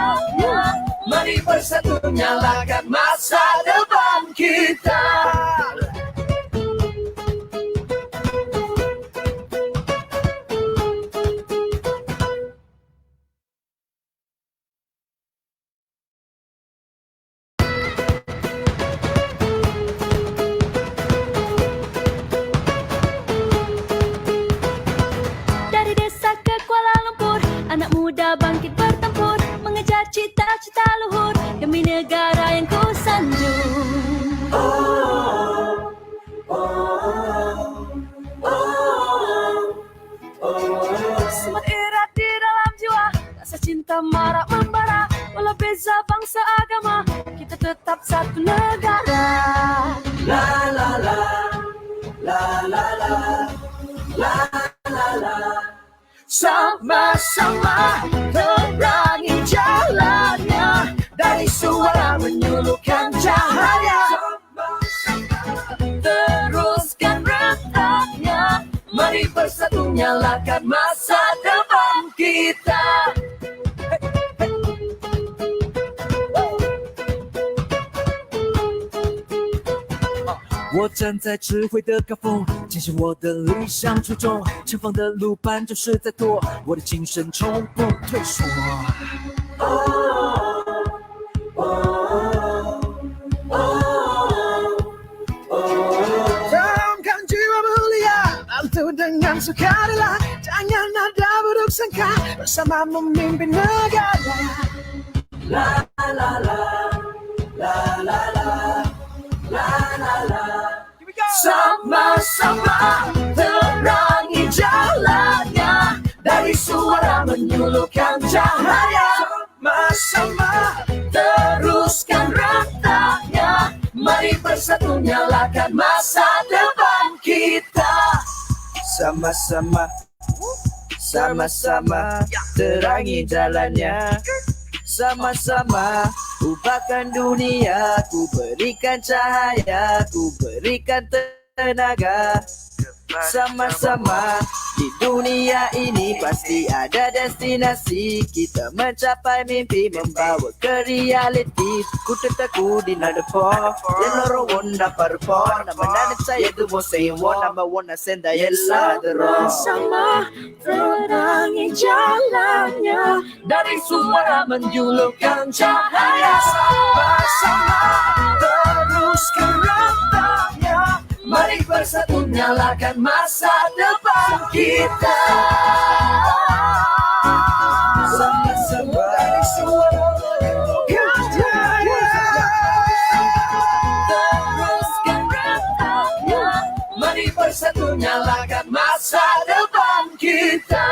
jalannya. Mari bersatu nyalakan masa depan kita. Bangkit bertempur, mengejar cita-cita luhur demi negara yang ku sanjung. Semangat erat di dalam jiwa, rasa cinta marak membara. Walau beza bangsa agama, kita tetap satu negara. La la la, la la la, la la la. Sama-sama terangi jalannya, dari suara menyulukan cahaya. Teruskan retaknya, mari bersatu nyalakan masa depan kita. 我站在智慧的高峰，坚信我的理想初衷，前方的路伴就是在躲，我的精神从不退缩。Tanamkan jiwa mulia, bantu dengan sukarela, jangan ada buruk sangka, bersama memimpin negara. La la la, la la la, la la la. Sama-sama terangi jalannya, dari suara menyulukan cahaya. Sama-sama teruskan retaknya, mari bersatu nyalakan masa depan kita. Sama-sama, sama-sama terangi jalannya. Sama-sama ubahkan dunia, ku berikan cahaya, ku berikan tenaga. Sama-sama di dunia ini pasti ada destinasi, kita mencapai mimpi, membawa ke reality. Ku tetapku di nadapo, ಎಲ್ಲರೂ ಒಂದಪ್ಪರಪ್ಪ, ನಮ್ಮ ನೆನಚಾಯದು ಮೊಸೆಯುವ ನಮ್ಮ ಒನ್ನ ಸೆಂದ ಎಲ್ಲಾದರೂ. Sama terangi jalannya, dari suara menjulurkan cahaya. Sama-sama teruskan retaknya, mari bersatu nyalakan masa depan kita. Sama-sama dari suara menyulukan cahaya. Teruskan retaknya, mari bersatu nyalakan masa depan kita.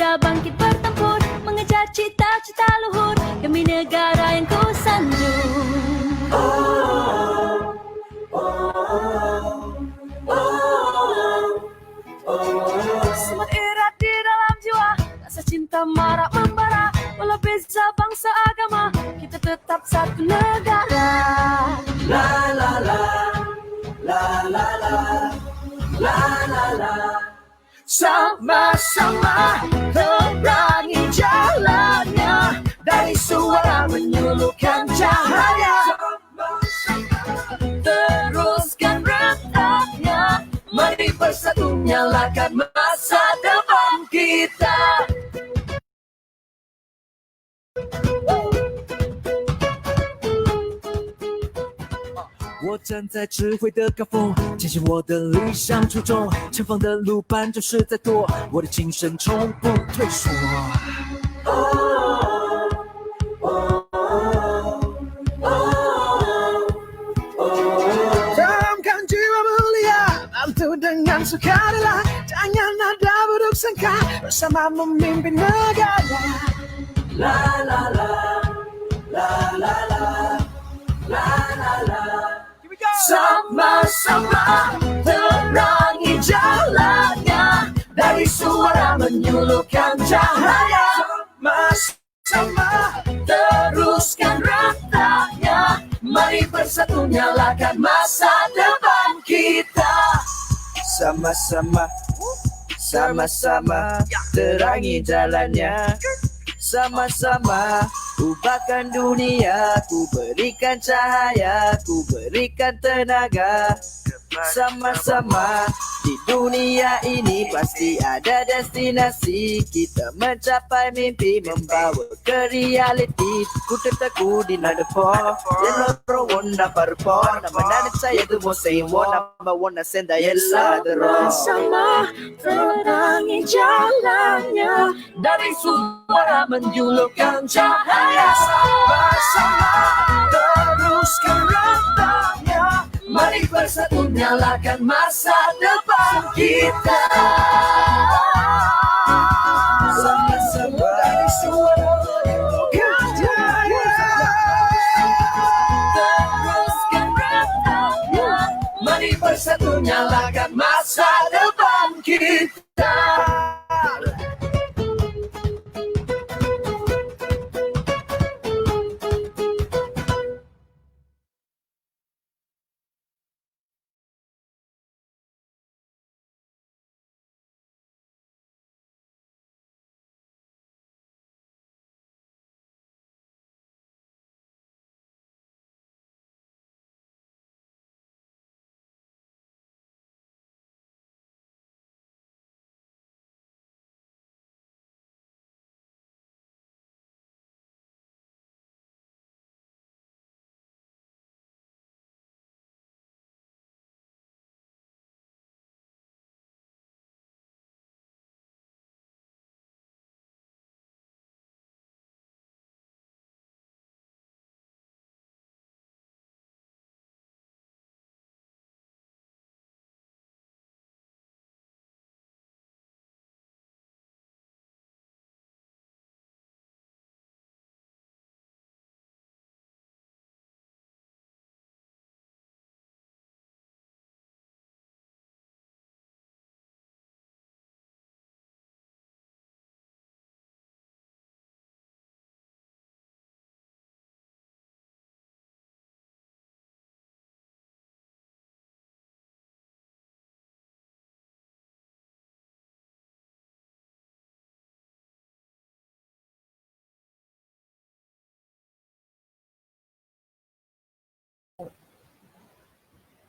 Bangkit bertempur, mengejar cita-cita luhur demi negara yang ku sanjung. Semangat erat di dalam jiwa, rasa cinta marak membara. Walau beza bangsa agama, kita tetap satu negara. La la la, la la la, la la la. Sama-sama terangi jalannya, dari suara menyulukan cahaya. Teruskan retaknya, mari bersatu nyalakan masa depan kita. 我站在智慧的高峰，坚信我的理想初衷，前方的路伴就是在躲，我的精神从不退缩。dengan sukarela, jangan ada buruk sangka bersama memimpin negara. La la la, la la la, la la la. Sama-sama terangi jalannya, dari suara menyulukan cahaya. Sama-sama teruskan rentaknya, mari bersatu nyalakan masa depan kita. Sama-sama, sama-sama terangi jalannya. Sama-sama ubahkan dunia, ku berikan cahaya, ku berikan tenaga. Sama-sama di dunia ini pasti ada destinasi, kita mencapai mimpi, membawa ke reality. Ku terteku di nadapo, yenoro wonna parpo, nama nani saya tu mo say wonna nama wonna senda yella dero. Sama terangi jalannya, dari suara menjulurkan cahaya. Sama-sama teruskan rentaknya, mari bersatu nyalakan masa depan kita. Sama-sama dari suara menyulukan cahaya. Teruskan rentaknya, Mari bersatu nyalakan masa depan kita.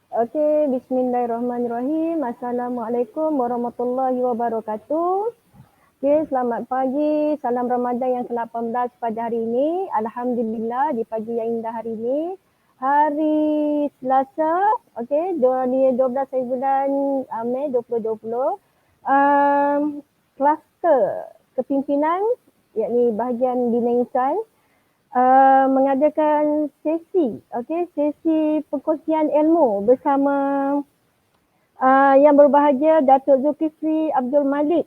Okey, bismillahirrahmanirrahim. Assalamualaikum warahmatullahi wabarakatuh. Okey, selamat pagi. Salam Ramadan yang ke-18 pada hari ini. Alhamdulillah di pagi yang indah hari ini. Hari Selasa, okey, 12 hari bulan Mei 2020. Kluster kepimpinan, yakni bahagian Bina Insan, mengadakan sesi, sesi perkongsian ilmu bersama yang berbahagia Datuk Zulkifli Abdul Malik,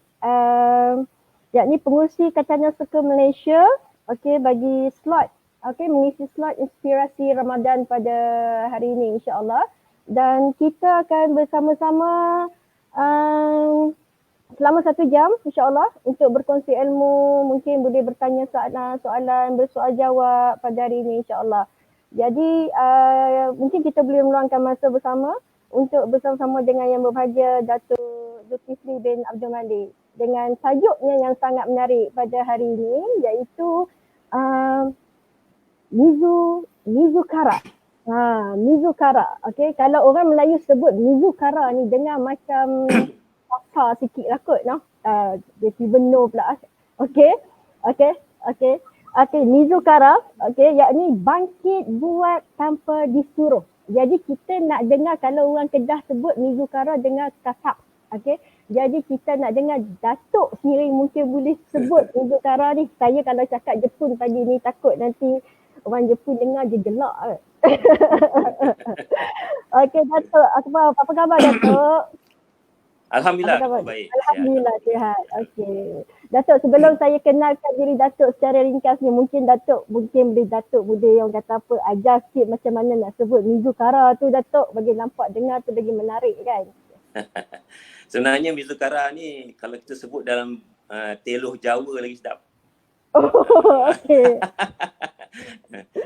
yakni pengurusi Katana Suka Malaysia, bagi slot, mengisi slot inspirasi Ramadan pada hari ini insya-Allah. Dan kita akan bersama-sama selama 1 jam insya-Allah untuk berkongsi ilmu, mungkin boleh bertanya soalan, bersoal jawab pada hari ini insya-Allah. Jadi mungkin kita boleh meluangkan masa bersama untuk bersama-sama dengan yang berbahagia Datuk Zulkifli bin Abdul Malik dengan tajuknya yang sangat menarik pada hari ini, iaitu Mizu Kara. Mizukara. Okey, kalau orang Melayu sebut Mizukara ni dengar macam kasar sikit lah kot, no? Dia tiba no pula. Okey, Mizukara, yakni bangkit buat tanpa disuruh. Jadi kita nak dengar, kalau orang Kedah sebut Mizukara, dengar kasar. Okey, jadi kita nak dengar Datuk sendiri mungkin boleh sebut Mizukara ni. Saya kalau cakap Jepun tadi ni takut nanti orang Jepun dengar dia gelak. Okey Datuk, apa khabar Datuk? Alhamdulillah, Apa khabar? baik. Alhamdulillah sihat. Okey. Datuk, sebelum saya kenalkan diri Datuk secara ringkas ni, mungkin boleh Datuk boleh yang kata apa, ajar sikit macam mana nak sebut Mizukara tu Datuk, bagi nampak dengar tu lagi menarik kan. Sebenarnya Mizukara ni kalau kita sebut dalam teloh Jawa lagi sedap. Oh, okey.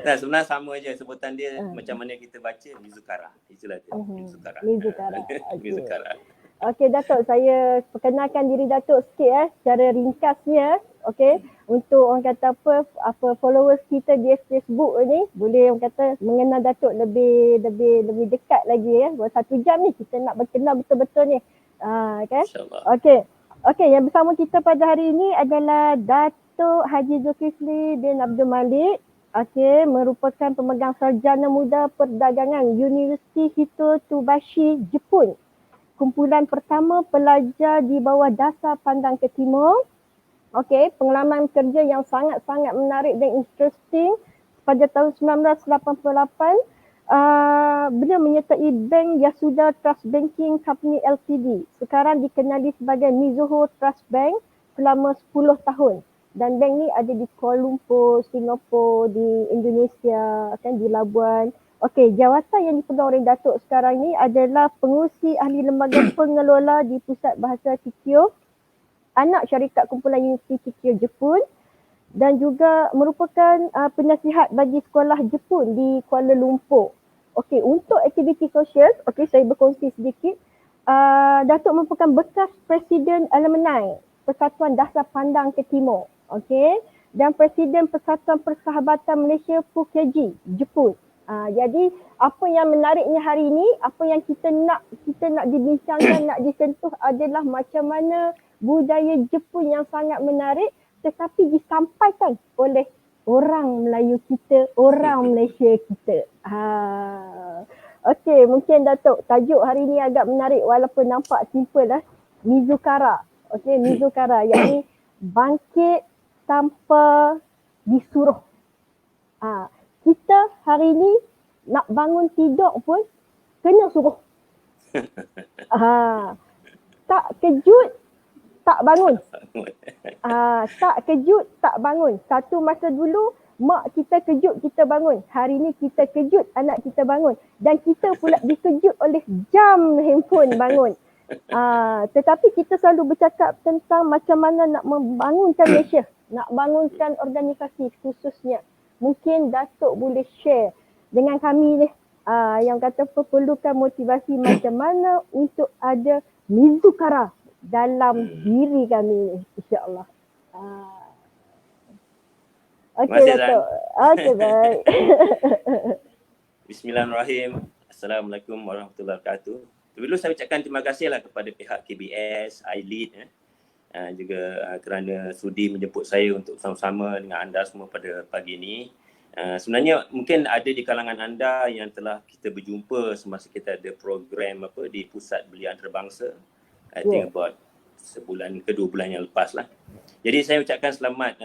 Nah, sebenarnya sama je sebutan dia macam mana kita baca Mizukara. Itulah dia. Mizukara. Mizukara. Okey. Mizukara. Okey Datuk, saya perkenalkan diri Datuk sikit secara ringkasnya. Okey, untuk orang kata apa followers kita di Facebook ni boleh orang kata mengenal Datuk lebih dekat lagi ya. Buat 1 jam ni kita nak berkenal betul-betul ni. Kan? InsyaAllah. Okey. Okey, yang bersama kita pada hari ini adalah Datuk Haji Zulkifli bin Abdul Malik. Okey, merupakan pemegang sarjana muda perdagangan Universiti Hitotsubashi, Jepun. Kumpulan pertama pelajar di bawah dasar pandang ke timur. Okey, pengalaman kerja yang sangat-sangat menarik dan interesting. Pada tahun 1988, beliau menyertai Bank Yasuda Trust Banking Company Ltd. Sekarang dikenali sebagai Mizuho Trust Bank selama 10 tahun. Dan bank ni ada di Kuala Lumpur, Singapura, di Indonesia, kan di Labuan. Okey, jawatan yang dipegang oleh Datuk sekarang ni adalah pengurusi ahli lembaga pengelola di Pusat Bahasa Kikyo, anak syarikat kumpulan Universiti Kikyo Jepun, dan juga merupakan penasihat bagi sekolah Jepun di Kuala Lumpur. Okey, untuk aktiviti sosial, okey saya berkongsi sedikit. Datuk merupakan bekas Presiden Alumni Persatuan Dasar Pandang ke Timur. Okey, dan Presiden Persatuan Persahabatan Malaysia PUKJ Jepun. Jadi apa yang menariknya hari ini, apa yang kita nak dibincangkan, nak disentuh adalah macam mana budaya Jepun yang sangat menarik tetapi disampaikan oleh orang Melayu kita, orang Malaysia kita. Okey, mungkin Datuk, tajuk hari ini agak menarik walaupun nampak simple lah. Mizukara. Okey, Mizukara yakni bangkit tanpa disuruh. Kita hari ni nak bangun tidur pun kena suruh. Tak kejut, tak bangun. Tak kejut, tak bangun. Satu masa dulu, mak kita kejut, kita bangun. Hari ni kita kejut, anak kita bangun. Dan kita pula dikejut oleh jam handphone bangun. Tetapi kita selalu bercakap tentang macam mana nak membangunkan Malaysia. Nak bangunkan organisasi khususnya. Mungkin Datuk boleh share dengan kami ni yang kata perlukan motivasi macam mana untuk ada Mizukara dalam diri kami ni, insya-Allah. Okey Datuk. Okey baik. Bismillahirrahmanirrahim. Assalamualaikum warahmatullahi wabarakatuh. Dulu saya ucapkan terima kasihlah kepada pihak KBS, iLead juga kerana sudi menjemput saya untuk sama-sama dengan anda semua pada pagi ini. Sebenarnya mungkin ada di kalangan anda yang telah kita berjumpa semasa kita ada program di Pusat Belia Antarabangsa. I think about sebulan ke 2 bulan yang lepas lah. Jadi saya ucapkan selamat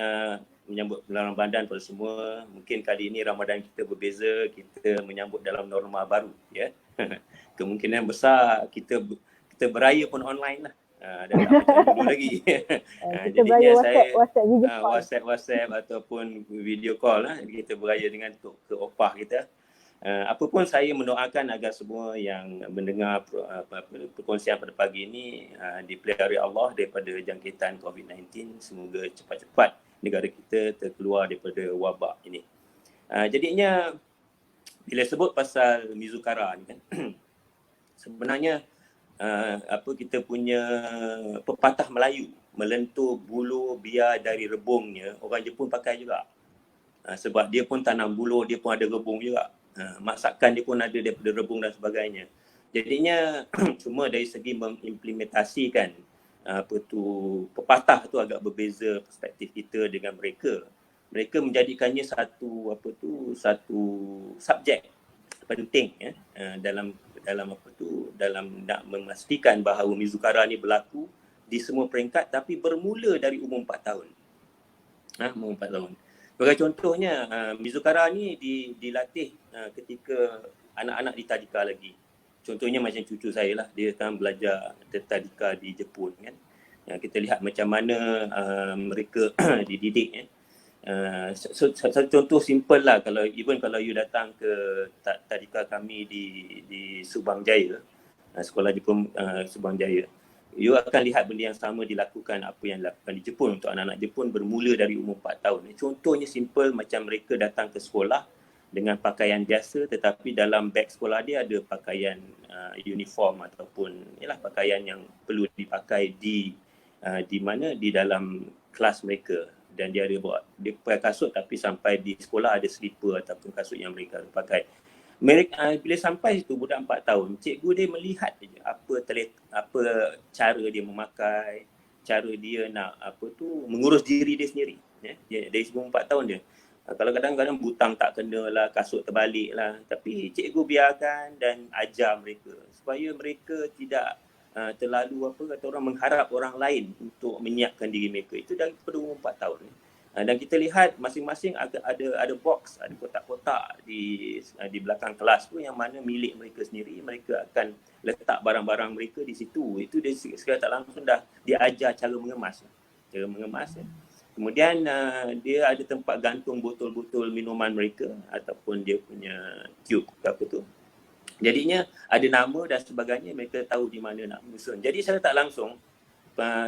menyambut bulan Ramadan pada semua. Mungkin kali ini Ramadan kita berbeza, kita menyambut dalam norma baru ya. Kemungkinan besar kita beraya pun online lah. Dan tak macam dulu lagi. Jadinya saya WhatsApp ataupun video call lah. Kita beraya dengan ke opah kita. Apapun saya mendoakan agar semua yang mendengar perkongsian pada pagi ini dipelihara Allah daripada jangkitan COVID-19. Semoga cepat-cepat negara kita terkeluar daripada wabak ini. Jadinya bila sebut pasal Mizukara ni kan, sebenarnya kita punya pepatah Melayu, melentur buluh biar dari rebungnya, orang Jepun pakai juga. Sebab dia pun tanam buluh, dia pun ada rebung juga. Masakan dia pun ada daripada rebung dan sebagainya. Jadinya cuma dari segi mengimplementasikan pepatah tu agak berbeza perspektif kita dengan mereka. Mereka menjadikannya satu subjek penting ya, dalam nak memastikan bahawa Mizukara ni berlaku di semua peringkat tapi bermula dari umur 4 tahun. Umur 4 tahun. Sebagai contohnya, Mizukara ni dilatih ketika anak-anak di tadika lagi. Contohnya macam cucu saya lah, dia kan belajar tadika di Jepun kan. Kita lihat macam mana mereka dididik. Satu contoh simple lah, kalau you datang ke tadika kami di Subang Jaya, sekolah Jepun Subang Jaya, you akan lihat benda yang sama dilakukan apa yang dilakukan di Jepun untuk anak-anak Jepun bermula dari umur 4 tahun. Contohnya simple, macam mereka datang ke sekolah dengan pakaian biasa, tetapi dalam beg sekolah dia ada pakaian uniform ataupun pakaian yang perlu dipakai di mana di dalam kelas mereka. Dan dia pakai kasut, tapi sampai di sekolah ada slipper ataupun kasut yang mereka pakai. Mereka bila sampai situ, budak 4 tahun, cikgu dia melihat je apa cara dia memakai, cara dia nak mengurus diri dia sendiri. Dari umur 4 tahun dia. Kalau kadang-kadang butang tak kena lah, kasut terbalik lah, tapi cikgu biarkan dan ajar mereka supaya mereka tidak terlalu kata orang, mengharap orang lain untuk menyiapkan diri mereka. Itu daripada umur 4 tahun. Dan kita lihat masing-masing ada box, ada kotak-kotak di belakang kelas tu yang mana milik mereka sendiri. Mereka akan letak barang-barang mereka di situ. Itu dia sekali tak langsung dah diajar cara mengemas. Kemudian dia ada tempat gantung botol-botol minuman mereka ataupun dia punya tube apa tu. Jadinya ada nama dan sebagainya, mereka tahu di mana nak menyusun. Jadi secara tak langsung,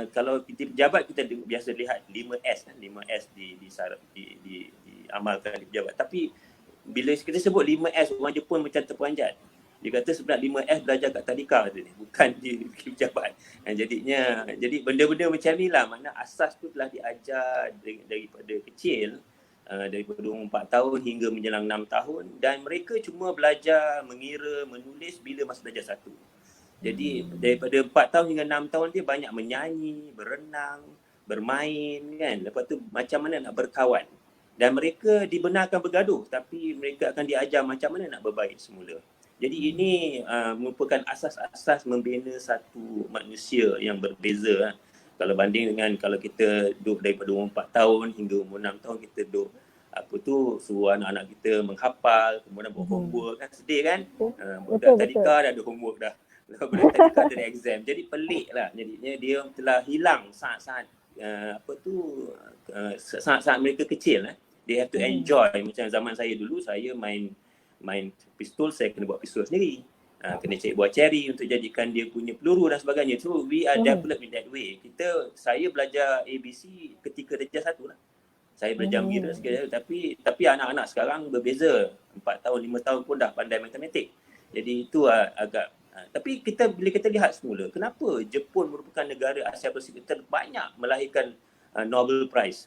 kalau kita pejabat, kita biasa lihat 5S kan, 5S diamalkan di pejabat. Tapi bila kita sebut 5S, orang Jepun macam terperanjat. Dia kata sebenarnya 5S belajar kat tadika tu, bukan di pejabat. Jadi benda-benda macam ni lah, mana asas tu telah diajar daripada kecil, daripada umur 4 tahun hingga menjelang 6 tahun, dan mereka cuma belajar mengira, menulis bila masa belajar 1. Jadi daripada 4 tahun hingga 6 tahun dia banyak menyanyi, berenang, bermain kan. Lepas tu macam mana nak berkawan. Dan mereka dibenarkan bergaduh, tapi mereka akan diajar macam mana nak berbaik semula. Jadi ini merupakan asas-asas membina satu manusia yang berbeza. Kalau banding dengan kalau kita duduk daripada umur 4 tahun hingga umur 6 tahun, kita duduk suruh anak-anak kita menghafal, kemudian buat homework kan, sedih kan. Budak tadika dah ada homework dah. Budak tadika ada exam. Jadi pelik lah. Jadinya dia telah hilang saat-saat saat-saat mereka kecil. They have to enjoy. Macam zaman saya dulu, saya main pistol, saya kena buat pistol sendiri. Kena cari buah cherry untuk jadikan dia punya peluru dan sebagainya. So we are developed in that way. Saya belajar ABC ketika darjah 1 lah. Saya belajar mengira sekali, tapi anak-anak sekarang berbeza. 4 tahun, 5 tahun pun dah pandai matematik. Jadi itu agak tapi bila kita lihat semula, kenapa Jepun merupakan negara Asia Pasifik terbanyak melahirkan Nobel Prize,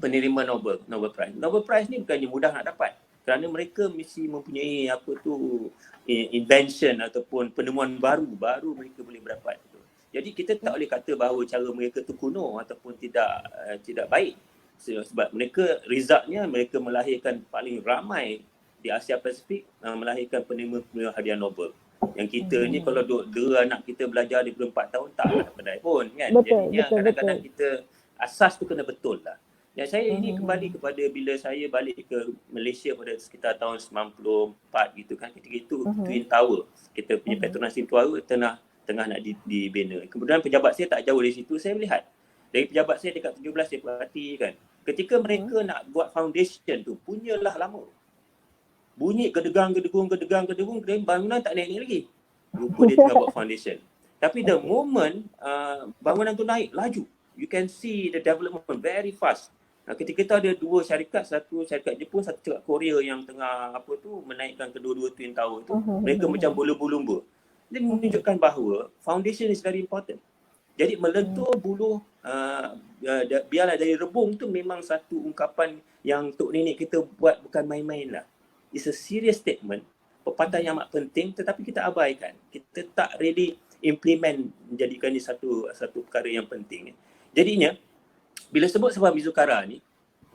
penerima Nobel Prize. Nobel Prize ni bukannya mudah nak dapat, kerana mereka mesti mempunyai invention ataupun penemuan baru mereka boleh berdapat. Jadi kita tak boleh kata bahawa cara mereka tu kuno ataupun tidak baik. Sebab resultnya mereka melahirkan paling ramai di Asia Pasifik, melahirkan penerima hadiah Nobel. Yang kita ni kalau dua anak kita belajar daripada 4 tahun tak pandai pun kan. Jadinya kadang-kadang kita asas tu kena betul lah. Dan saya ini kembali kepada bila saya balik ke Malaysia pada sekitar tahun 94 gitu kan. Ketika itu Twin Tower, kita punya Petronas Twin Tower tengah nak dibina. Kemudian pejabat saya tak jauh dari situ, saya melihat dari pejabat saya dekat 17, saya perhati kan, ketika mereka nak buat foundation tu, punyalah lama. Bunyi gedegang, bangunan tak naik lagi. Rupa dia tengah buat foundation. Tapi the moment bangunan tu naik, laju. You can see the development very fast. Ketika itu ada dua syarikat, satu syarikat Jepun, satu syarikat Korea yang tengah menaikkan kedua-dua Twin Tower tu. Mereka macam bulu-bulu. Dia menunjukkan bahawa foundation is very important. Jadi melentur buluh, biarlah dari rebung tu memang satu ungkapan yang tok nenek kita buat bukan main-main lah. It's a serious statement, pepatah yang amat penting, tetapi kita abaikan. Kita tak really implement, menjadikan ini satu perkara yang penting. Jadinya, bila sebut Sabah Mizukara ni,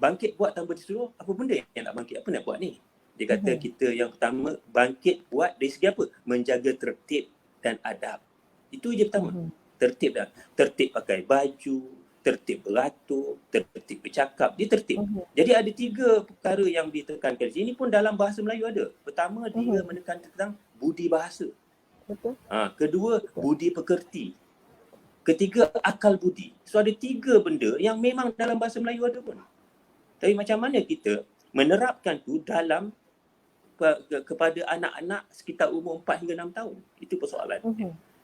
bangkit buat tanpa disuruh, apa benda yang nak bangkit? Apa nak buat ni? Dia kata kita yang pertama, bangkit buat dari segi apa? Menjaga tertib dan adab. Itu je pertama. Tertib pakai baju, tertib beratur, tertib bercakap, dia tertib. Jadi ada 3 perkara yang ditekankan. Ini pun dalam bahasa Melayu ada. Pertama, dia menekan tentang budi bahasa. Betul. Kedua, budi pekerti. Ketiga, akal budi. So ada 3 benda yang memang dalam bahasa Melayu ada pun. Tapi macam mana kita menerapkan tu dalam kepada anak-anak sekitar umur 4 hingga 6 tahun. Itu persoalan.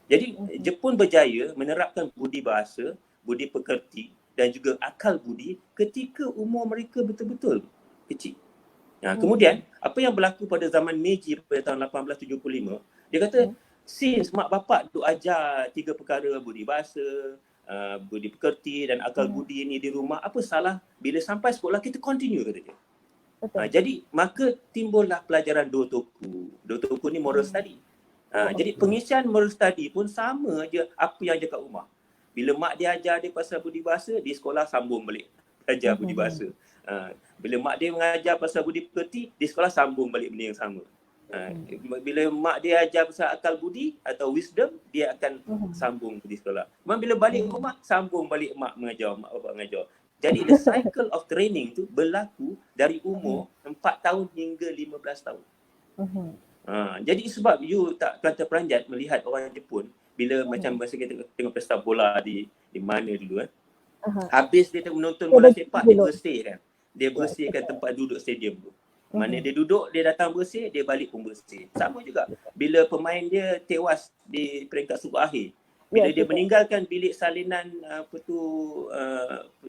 Jadi Jepun berjaya menerapkan budi bahasa, budi pekerti dan juga akal budi ketika umur mereka betul-betul kecil. Kemudian apa yang berlaku pada zaman Meiji pada tahun 1875, dia kata since mak bapak duk ajar 3 perkara, budi bahasa, budi pekerti dan akal budi ni di rumah, apa salah bila sampai sekolah kita continue, kata dia. Jadi maka timbullah pelajaran Dotoku. Dotoku ni moral study. Jadi pengisian moral study pun sama je apa yang ajar kat rumah. Bila mak dia ajar dia pasal budi bahasa, di sekolah sambung balik belajar budi bahasa. Bila mak dia mengajar pasal budi pekerti, di sekolah sambung balik benda yang sama. Bila mak dia ajar pasal akal budi atau wisdom, dia akan sambung di sekolah. Cuma bila balik rumah, sambung balik mak mengajar, mak bapak mengajar. Jadi the cycle of training tu berlaku dari umur 4 tahun hingga 15 tahun. Jadi sebab you tak terperanjat melihat orang Jepun bila macam masa kita tengok pesta bola di mana dulu habis dia menonton bola sepak, dia bersihkan. Dia bersihkan tempat duduk stadium tu. Mana dia duduk, dia datang bersih, dia balik pun bersih. Sama juga bila pemain dia tewas di peringkat suku akhir. Bila dia meninggalkan bilik salinan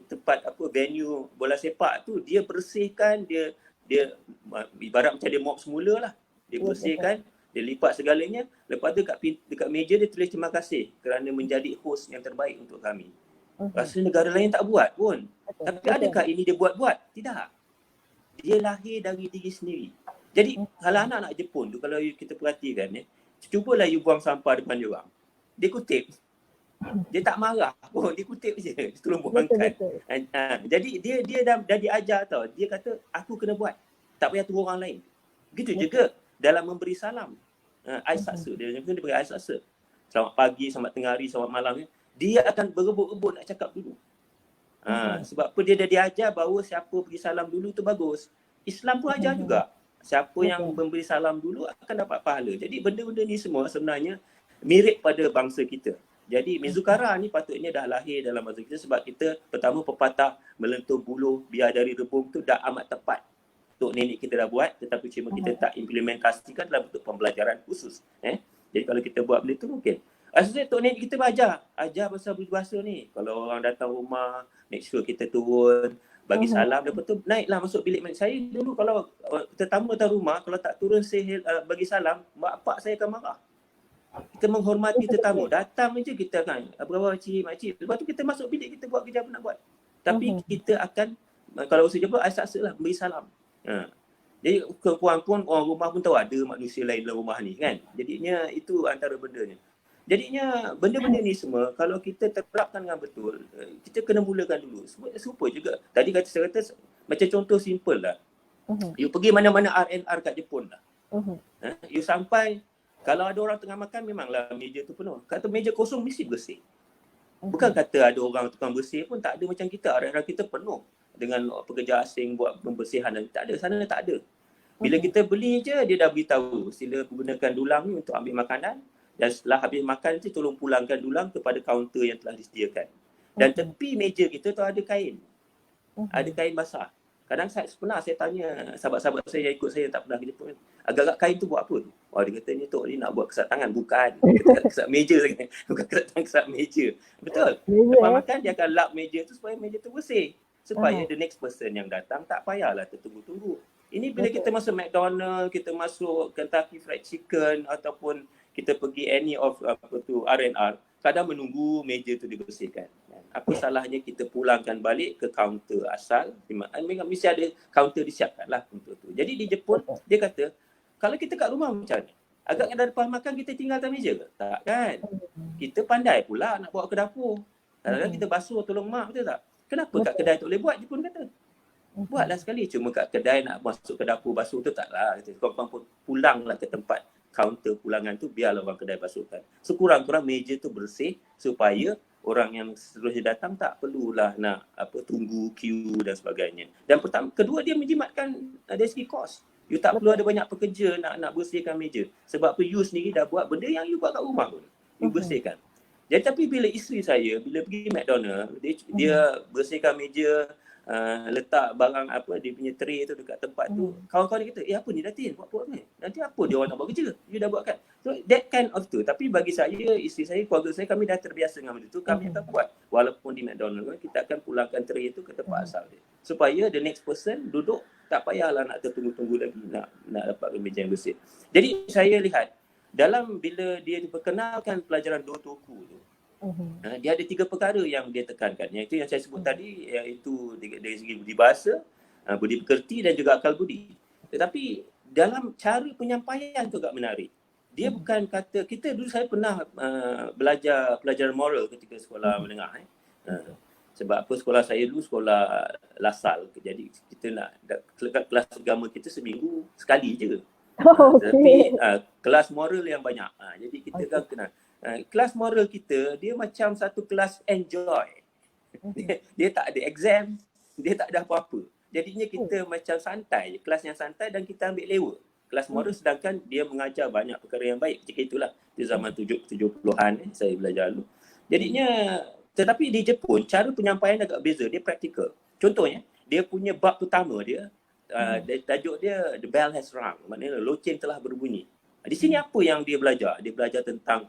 tempat venue bola sepak tu, dia bersihkan, dia ibarat macam dia mop semula lah. Dia bersihkan, dia lipat segalanya. Lepas tu dekat meja dia tulis terima kasih kerana menjadi host yang terbaik untuk kami. Rasa negara lain tak buat pun. Tapi adakah ini dia buat-buat? Tidak. Dia lahir dari diri sendiri. Jadi kalau anak-anak Jepun tu, kalau kita perhatikan cubalah you buang sampah depan dia orang. Dia kutip. Dia tak marah pun, dia kutip je. Dia tolong buangkan. Jadi dia dah diajar tau. Dia kata aku kena buat. Tak payah tunggu orang lain. Begitu juga dalam memberi salam. Aisatsu, dia beri aisatsu. Selamat pagi, selamat tengah hari, selamat malam. Dia akan berebut-rebut nak cakap dulu. Sebab apa dia dah diajar bahawa siapa beri salam dulu tu bagus. Islam pun ajar juga. Siapa yang memberi salam dulu akan dapat pahala. Jadi benda-benda ni semua sebenarnya mirip pada bangsa kita. Jadi Mizukara ni patutnya dah lahir dalam bangsa kita sebab kita pertama pepatah melentur buluh biar dari rebung tu dah amat tepat. Tok nenek kita dah buat tetapi cuma kita tak implementasikan dalam bentuk pembelajaran khusus. Jadi kalau kita buat benda tu mungkin. Asalnya tok nenek kita ajar pasal budi bahasa ni. Kalau orang datang rumah, make sure kita turun, bagi salam, lepas tu naiklah masuk bilik. Saya dulu kalau tetamu datang rumah, kalau tak turun bagi salam, mak pak saya akan marah. Kita menghormati tetamu. Datang je kita kan, apa-apa makcik. Lepas tu kita masuk bilik, kita buat kerja apa nak buat. Tapi kita akan, kalau usaha jumpa, asal lah, beri salam. Jadi perempuan pun, orang rumah pun tahu ada manusia lain dalam rumah ni kan. Jadinya itu antara bendanya. Jadinya benda-benda ni semua kalau kita terapkan dengan betul, kita kena mulakan dulu. Serupa juga. Tadi saya kata macam contoh simple lah. You pergi mana-mana R&R kat Jepun lah. You sampai, kalau ada orang tengah makan memanglah meja tu penuh. Kata meja kosong mesti bersih. Bukan kata ada orang tukang bersih pun tak ada macam kita. R&R kita penuh dengan pekerja asing buat pembersihan dan tak ada. Sana tak ada. Bila kita beli je dia dah beritahu sila gunakan dulang ni untuk ambil makanan. Dan setelah habis makan nanti tolong pulangkan dulang kepada kaunter yang telah disediakan. Dan tepi meja kita tu ada kain. Ada kain basah. Kadang pernah saya tanya sahabat-sahabat saya yang ikut saya tak pernah ke Jepun. Agak-agak kain tu buat apa tu? Dia katanya tok ni nak buat kesat tangan. Bukan. Kesat meja lagi. Bukan kesat meja. Betul. Lepas makan dia akan lap meja tu supaya meja tu bersih. Supaya the next person yang datang tak payahlah tertunggu-tunggu. Ini bila kita masuk McDonald, kita masuk Kentucky Fried Chicken ataupun kita pergi any of R&R, kadang menunggu meja tu dibersihkan. Apa salahnya kita pulangkan balik ke kaunter asal. Mesti ada kaunter disiapkan lah untuk tu. Jadi di Jepun, dia kata, kalau kita kat rumah macam ni, agak ada depan makan kita tinggal atas meja ke? Tak kan? Kita pandai pula nak bawa ke dapur. Kadang-kadang kita basuh tolong mak, betul tak? Kenapa kat kedai tak boleh buat? Jepun kata. Buatlah sekali. Cuma kat kedai nak masuk ke dapur basuh tu taklah. Kau pulanglah ke tempat kaunter pulangan tu biarlah orang kedai basuhkan. Sekurang-kurang meja tu bersih supaya orang yang seterusnya datang tak perlulah nak tunggu queue dan sebagainya. Dan kedua dia menjimatkan dari segi kos. You tak perlu ada banyak pekerja nak bersihkan meja. Sebab tu you sendiri dah buat benda yang you buat kat rumah pun. You bersihkan. Jadi tapi bila isteri saya, bila pergi McDonald, dia bersihkan meja, letak barang dia punya tray tu dekat tempat tu. Kawan-kawan dia kata, apa ni Datin? Buat ni. Nanti apa dia orang nak buat kerja? You dah buat kan? So that kind of tu. Tapi bagi saya, isteri saya, keluarga saya, kami dah terbiasa dengan benda tu. Kami akan buat. Walaupun di McDonald, kita akan pulangkan tray tu ke tempat asal dia. Supaya the next person duduk, tak payahlah nak tertunggu-tunggu lagi nak dapatkan meja yang bersih. Jadi saya lihat, dalam bila dia diperkenalkan pelajaran Dotoku tu, dia ada 3 perkara yang dia tekankan. Yang itu yang saya sebut tadi, iaitu dari segi budi bahasa, budi pekerti dan juga akal budi. Tetapi dalam cara penyampaian tu agak menarik. Dia bukan kata, saya pernah belajar pelajaran moral ketika sekolah menengah. Sebab sekolah saya dulu sekolah Lasal. Jadi kita nak kelas agama kita seminggu sekali je. Tapi kelas moral yang banyak. Jadi kita kan kena. Kelas moral kita, dia macam satu kelas enjoy. Dia tak ada exam, dia tak ada apa-apa. Jadinya kita macam santai, kelas yang santai dan kita ambil lewa. Kelas moral sedangkan dia mengajar banyak perkara yang baik. Jika itulah di zaman 70-an saya belajar dulu. Jadinya, tetapi di Jepun, cara penyampaian agak beza, dia praktikal. Contohnya, dia punya bab pertama dia, tajuk dia The Bell Has Rung, maknanya loceng telah berbunyi. Di sini apa yang dia belajar? Dia belajar tentang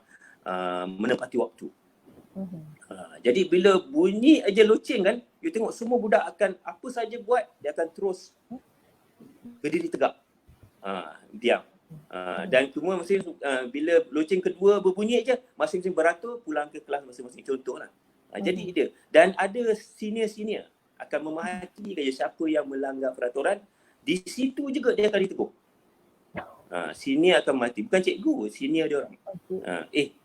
menepati waktu. Jadi bila bunyi aja loceng kan, you tengok semua budak akan apa saja buat, dia akan terus berdiri tegak. Diam. Dan semua bila loceng kedua berbunyi aja, masing-masing beratur pulang ke kelas masing-masing, contohlah. Jadi dia, dan ada senior-senior akan memahati siapa yang melanggar peraturan, di situ juga dia akan ditegur. Senior akan mati, bukan cikgu, senior dia orang.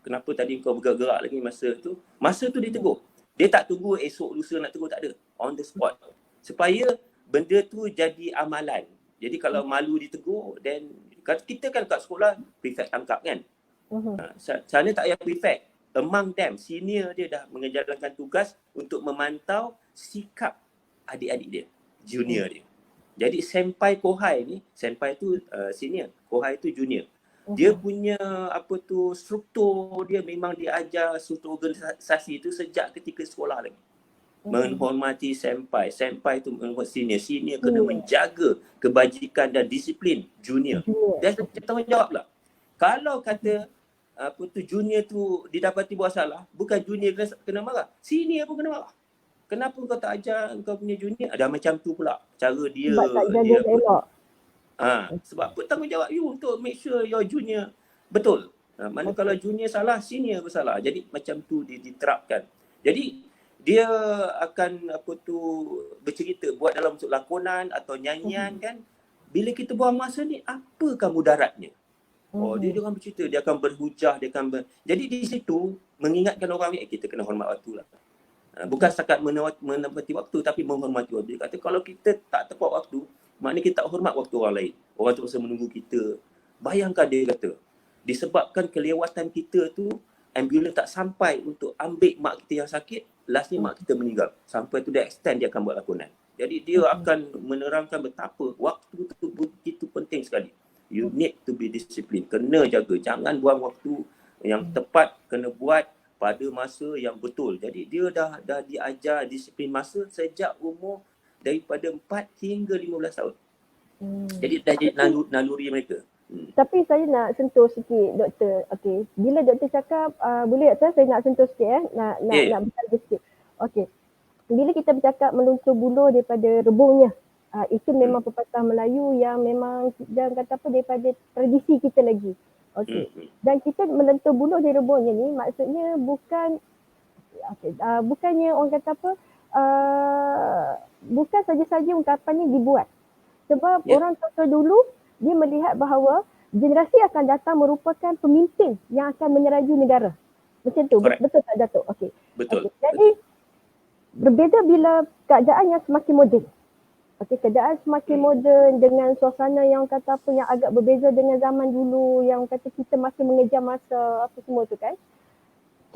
Kenapa tadi kau bergerak lagi masa tu ditegur. Dia tak tunggu esok lusa nak tegur, tak ada, on the spot, supaya benda tu jadi amalan. Jadi kalau malu ditegur, then kita kan kat sekolah prefect tangkap kan. Sana tak payah prefect, among them senior dia dah menjalankan tugas untuk memantau sikap adik-adik dia, junior dia. Jadi senpai kohai ni, senpai tu senior, kohai tu junior. Dia punya struktur dia memang diajar struktur organisasi tu sejak ketika sekolah lagi. Menghormati senpai, senpai tu menghormati senior, senior kena menjaga kebajikan dan disiplin junior. Dia tanggungjawab lah. Kalau kata junior tu didapati buat salah, bukan junior kena marah, senior pun kena marah. Kenapa kau tak ajar kau punya junior? Ada macam tu pula cara dia. Sebab tak jaga elok. Sebab apa tanggungjawab you untuk make sure your junior betul. Mana kalau junior salah, senior bersalah. Jadi macam tu diterapkan. Jadi dia akan bercerita, buat dalam bentuk lakonan atau nyanyian kan. Bila kita buang masa ni, apakah mudaratnya? Dia akan bercerita, dia akan berhujah, jadi di situ mengingatkan orang ni, kita kena hormat waktu lah. Bukan setakat menepati waktu, tapi menghormati waktu. Dia kata kalau kita tak tepat waktu, maknanya kita tak hormat waktu orang lain. Orang terus menunggu kita. Bayangkan dia kata, disebabkan kelewatan kita tu, ambulans tak sampai untuk ambil mak kita yang sakit, lastnya mak kita meninggal. Sampai tu dia extend, dia akan buat lakonan. Jadi dia akan menerangkan betapa waktu tu begitu penting sekali. You need to be disciplined. Kena jaga. Jangan buang waktu yang tepat, kena buat pada masa yang betul. Jadi dia dah diajar disiplin masa sejak umur daripada 4 hingga 15 tahun. Jadi dah jadi naluri mereka. Tapi saya nak sentuh sikit doktor. Okey, bila doktor cakap boleh doktor, saya nak sentuh sikit nak bercakap sikit. Okey. Bila kita bercakap meluntur buluh daripada rebungnya, itu memang pepatah Melayu yang memang jangan kata apa daripada tradisi kita lagi. Okey. Dan kita melentur buluh di rebungnya ni maksudnya bukannya orang kata apa, bukan saja-saja ungkapan ni dibuat. Sebab orang tua dulu dia melihat bahawa generasi akan datang merupakan pemimpin yang akan meneraju negara. Macam tu. Correct. Betul tak Datuk? Okey. Betul. Jadi berbeza bila keadaan yang semakin moden. Okey, keadaan semakin moden dengan suasana yang kata apa yang agak berbeza dengan zaman dulu yang kata kita masih mengejar masa apa semua tu kan.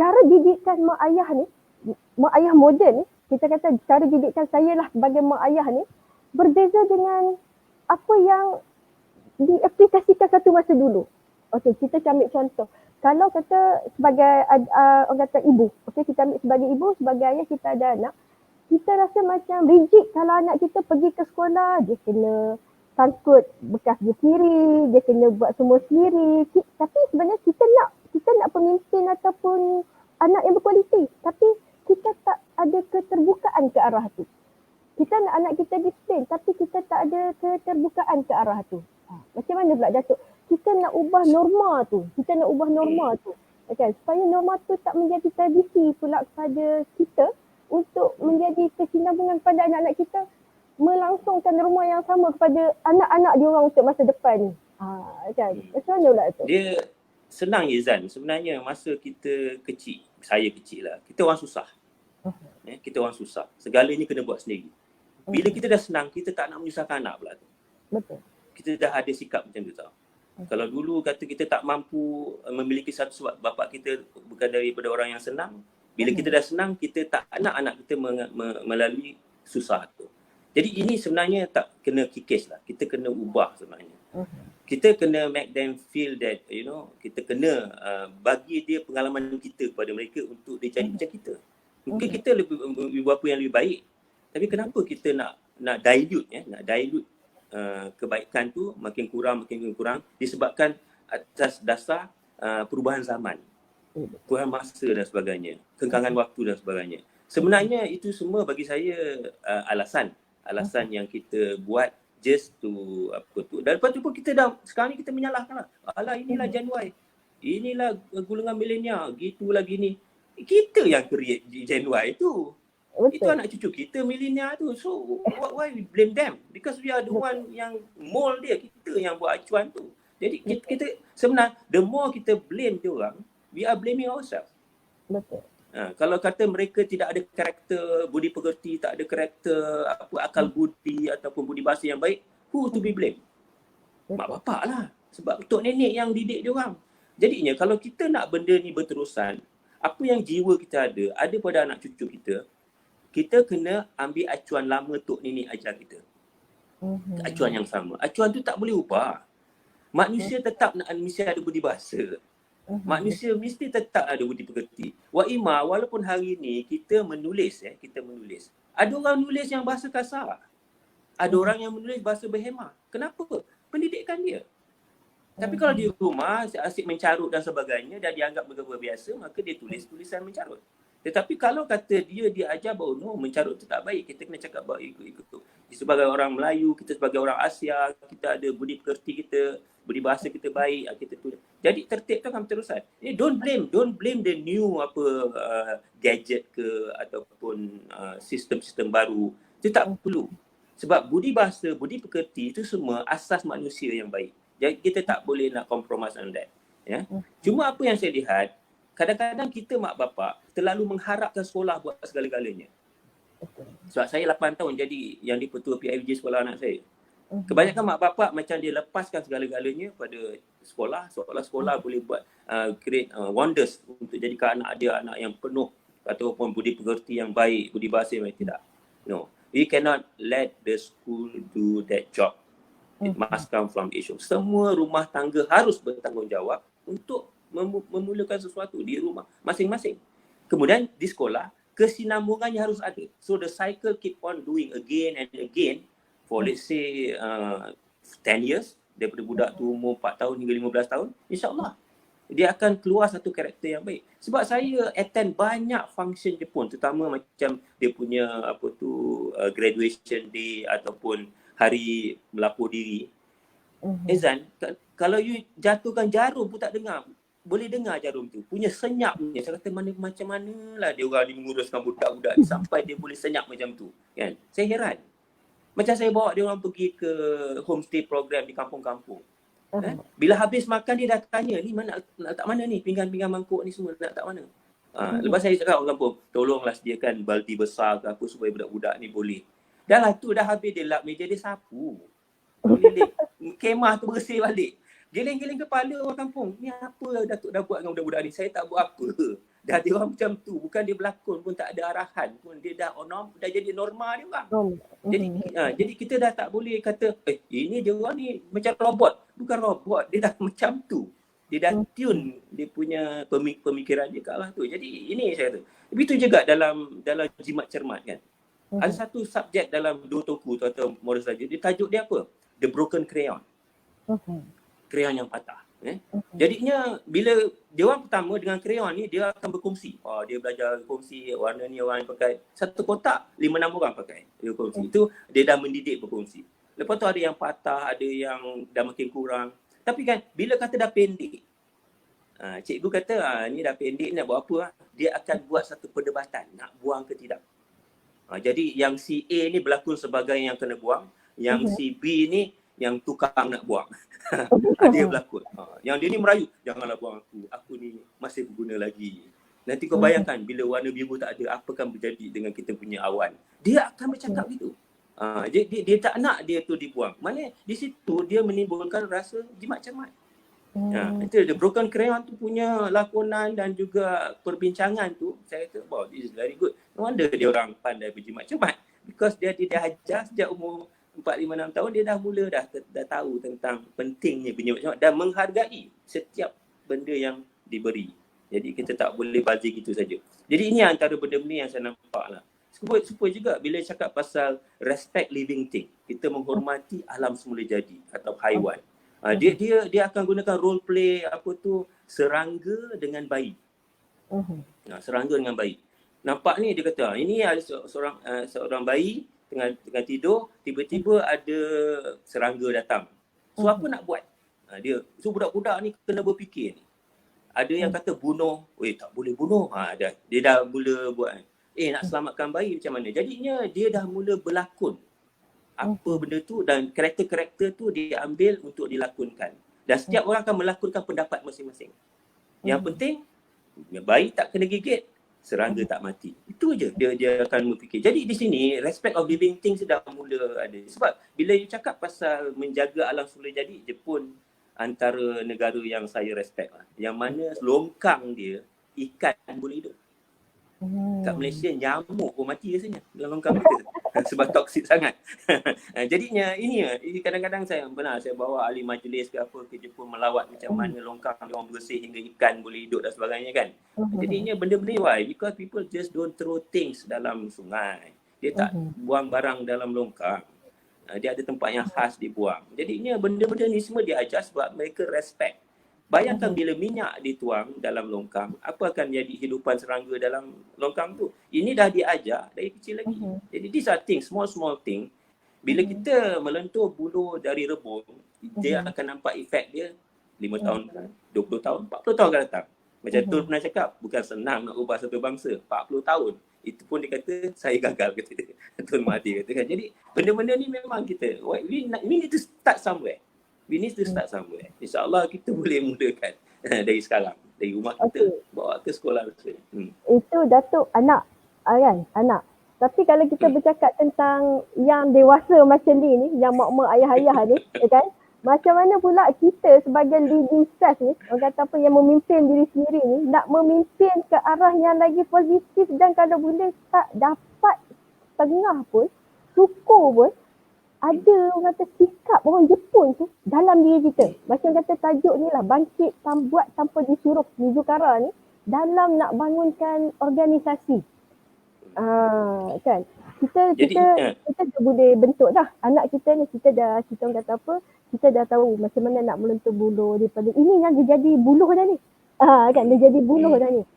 Cara didikan mak ayah ni, mak ayah moden ni, kita kata cara didikan saya lah sebagai mak ayah ni berbeza dengan apa yang diaplikasikan satu masa dulu. Okey, kita ambil contoh. Kalau kata sebagai orang kata ibu, okey, kita ambil sebagai ibu, sebagai ayah kita ada anak, kita rasa macam rigid kalau anak kita pergi ke sekolah, dia kena sangkut bekas dia sendiri, dia kena buat semua sendiri. Tapi sebenarnya kita nak pemimpin ataupun anak yang berkualiti, tapi kita tak ada keterbukaan ke arah tu. Kita nak anak kita disiplin, tapi kita tak ada keterbukaan ke arah tu. Macam mana pula Datuk? Kita nak ubah norma tu. Kan? Supaya norma tu tak menjadi tradisi pula kepada kita untuk menjadi kesinambungan kepada anak-anak kita, melangsungkan norma yang sama kepada anak-anak diorang untuk masa depan ni. Kan? Macam mana pula tu? Dia senang je Zan. Sebenarnya masa kita kecil, saya kecil lah, kita orang susah. Kita orang susah. Segalanya kena buat sendiri. Bila kita dah senang, kita tak nak menyusahkan anak pula tu. Betul. Kita dah ada sikap macam tu tau. Kalau dulu kata kita tak mampu memiliki satu sebab bapak kita bukan daripada orang yang senang, bila kita dah senang, kita tak nak anak kita melalui susah tu. Jadi ini sebenarnya tak kena kikis lah. Kita kena ubah sebenarnya. Kita kena make them feel that, you know, kita kena bagi dia pengalaman kita kepada mereka untuk dia jadi macam kita. Mungkin kita lebih apa yang lebih baik. Tapi kenapa kita nak dilute kebaikan tu makin kurang disebabkan atas dasar perubahan zaman, perubahan masa dan sebagainya, kengkangan waktu dan sebagainya. Sebenarnya itu semua bagi saya alasan yang kita buat just to apa tu. Dan lepas tu pun kita dah sekarang ni kita menyalahkan lah. Alah inilah Gen Y, inilah golongan milenial, gitulah gini. Kita yang create Gen Y tu. Betul. Itu anak cucu kita milenial tu. So why we blame them? Because we are the one yang mold dia. Kita yang buat acuan tu. Jadi kita sebenarnya the more kita blame dia orang, we are blaming ourselves. Betul. Kalau kata mereka tidak ada karakter budi pekerti, tak ada karakter akal budi ataupun budi bahasa yang baik, who to be blamed? Mak bapak lah. Sebab tok nenek yang didik dia orang. Jadinya kalau kita nak benda ni berterusan, apa yang jiwa kita ada pada anak cucu kita, kita kena ambil acuan lama tok nenek ajar kita. Acuan yang sama. Acuan tu tak boleh ubah. Manusia tetap nak mesti ada budi bahasa. Manusia mesti tetap ada budi pekerti. Wa ima, walaupun hari ni kita menulis. Ada orang menulis yang bahasa kasar. Ada orang yang menulis bahasa berhemah. Kenapa? Pendidikan dia. Tapi kalau di rumah asyik mencarut dan sebagainya dan dianggap biasa, maka dia tulis tulisan mencarut. Tetapi kalau kata dia ajar bahawa no, mencarut tu tak baik, kita kena cakap bahawa ikut tu. Sebagai orang Melayu, kita sebagai orang Asia, kita ada budi pekerti kita, budi bahasa kita baik, kita tulis. Jadi tertib tu akan berterusan. Don't blame the new gadget ke ataupun sistem-sistem baru. Itu tak perlu. Sebab budi bahasa, budi pekerti itu semua asas manusia yang baik. Jadi kita tak boleh nak compromise on that. Ya. Cuma apa yang saya lihat, kadang-kadang kita mak bapak terlalu mengharapkan sekolah buat segala-galanya. Sebab saya 8 tahun jadi yang dipertua PIVJ sekolah anak saya. Kebanyakan mak bapak macam dia lepaskan segala-galanya pada sekolah. Seolah sekolah boleh buat create wonders untuk jadikan anak dia anak yang penuh ataupun budi pekerti yang baik, budi bahasa yang baik. Tidak. No. We cannot let the school do that job. It must come from issue. Semua rumah tangga harus bertanggungjawab untuk memulakan sesuatu di rumah masing-masing. Kemudian di sekolah, kesinambungannya harus ada. So the cycle keep on doing again and again for let's say 10 years, daripada budak tu umur 4 tahun hingga 15 tahun, insyaAllah dia akan keluar satu karakter yang baik. Sebab saya attend banyak function Jepun, terutama macam dia punya graduation day ataupun hari melapor diri. Ezan, kalau you jatuhkan jarum pun tak dengar. Boleh dengar jarum tu. Punya senyapnya. Saya kata macam manalah dia orang ni menguruskan budak-budak ni sampai dia boleh senyap macam tu. Kan? Saya heran. Macam saya bawa dia orang pergi ke homestay program di kampung-kampung. Bila habis makan dia dah tanya, ni mana nak tak mana ni? Pinggan-pinggan mangkuk ni semua nak tak mana? Lepas saya cakap orang kampung, tolonglah sediakan baldi besar ke apa supaya budak-budak ni boleh. Dah lah tu, dah habis dia lap meja, dia sapu. Kemah tu bersih balik. Geleng-geleng kepala orang kampung. Ni apa Datuk dah buat dengan budak-budak ni? Saya tak buat apa. Dah dia orang macam tu. Bukan dia berlakon pun tak ada arahan pun. Dia dah jadi normal dia orang. Jadi kita dah tak boleh kata, ini dia orang ni macam robot. bukan robot, dia dah macam tu. Dia dah tune dia punya pemikiran dia ke arah tu. Jadi ini saya kata. Begitu juga dalam jimat cermat kan. Ada satu subjek dalam Dua Toku tu atau moral saja, dia tajuk dia apa? The Broken Crayon. Crayon yang patah. Jadinya bila dia orang pertama dengan crayon ni, dia akan berkongsi. Dia belajar kongsi warna ni orang pakai. Satu kotak 5-6 orang pakai. Dia kongsi. Itu dia dah mendidik berkongsi. Lepas tu ada yang patah, ada yang dah makin kurang. Tapi kan bila kata dah pendek, cikgu kata ni dah pendek, nak buat apa? Dia akan buat satu perdebatan, nak buang ke tidak. Jadi yang si A ni berlakon sebagai yang kena buang, yang si B ni yang tukang nak buang. Dia berlakon. Yang dia ni merayu, janganlah buang aku ni masih berguna lagi. Nanti kau bayangkan bila warna biru tak ada, apa akan berjadi dengan kita punya awan. Dia akan bercakap gitu. Dia tak nak dia tu dibuang. Maknanya di situ dia menimbulkan rasa jimat cermat. Itu the Broken Crayon tu punya lakonan dan juga perbincangan tu, saya kata, wow, this is very good. No wonder dia orang pandai berjimat cermat. Because dia ajar sejak umur 4-5-6 tahun, dia dah mula dah tahu tentang pentingnya berjimat cermat dan menghargai setiap benda yang diberi. Jadi kita tak boleh bazir gitu saja. Jadi ini antara benda-benda yang saya nampak lah. Supaya juga bila cakap pasal respect living thing, kita menghormati alam semula jadi atau haiwan. Dia akan gunakan role play apa tu, serangga dengan bayi. Serangga dengan bayi. Nampak ni dia kata, ini ada seorang bayi tengah tidur, tiba-tiba ada serangga datang. So apa nak buat? So budak-budak ni kena berfikir ni. Ada yang kata bunuh, tak boleh bunuh. Dia dah mula buat. Nak selamatkan bayi macam mana? Jadinya dia dah mula berlakon apa benda tu dan karakter-karakter tu dia ambil untuk dilakonkan. Dan setiap orang akan melakonkan pendapat masing-masing. Yang penting bayi tak kena gigit, serangga tak mati. Itu je dia akan berfikir. Jadi di sini respect of living things dah mula ada. Sebab bila you cakap pasal menjaga alam semula jadi, Jepun antara negara yang saya respect lah. Yang mana longkang dia ikan boleh hidup. Kat Malaysia nyamuk pun mati rasanya dalam longkang kita sebab toksik sangat. Jadinya ini kadang-kadang saya bawa ahli majlis ke apa ke Jepun melawat macam mana longkang dia orang bersih hingga ikan boleh hidup dan sebagainya kan. Jadinya benda-benda ni why? Because people just don't throw things dalam sungai. Dia tak buang barang dalam longkang. Dia ada tempat yang khas dibuang. Jadinya benda-benda ni semua dia ajar sebab mereka respect. Bayangkan bila minyak dituang dalam longkang, apa akan jadi hidupan serangga dalam longkang tu? Ini dah diajar dari kecil lagi. Jadi these are things, small thing. Bila kita melentur buluh dari rebung, dia akan nampak efek dia 5 tahun, 20 tahun, 40 tahun akan datang. Macam Tun pernah cakap, bukan senang nak ubah satu bangsa, 40 tahun. Itu pun dia kata, saya gagal kata dia. Tun Mahathir kata kan. Jadi benda-benda ni memang kita, we need to start somewhere. We need to start somewhere. InsyaAllah kita boleh mulakan dari sekarang. Dari rumah kita bawa ke sekolah. Itu Datuk anak kan? Anak. Tapi kalau kita bercakap tentang yang dewasa macam ni, yang mak-mak ayah-ayah ni, kan? Macam mana pula kita sebagai leading staff ni, orang kata apa, yang memimpin diri sendiri ni, nak memimpin ke arah yang lagi positif dan kalau boleh tak dapat setengah pun, syukur pun, ada orang kata sikap orang Jepun tu dalam diri kita. Macam kata tajuk ni lah, bangkit buat tanpa disuruh, Mizukara ni, dalam nak bangunkan organisasi. Kan? Kita dah boleh bentuk dah anak kita ni, kita orang kata apa, kita dah tahu macam mana nak melentur buluh daripada ini yang dia jadi buluh dah ni. Kan dia jadi buluh dah ni.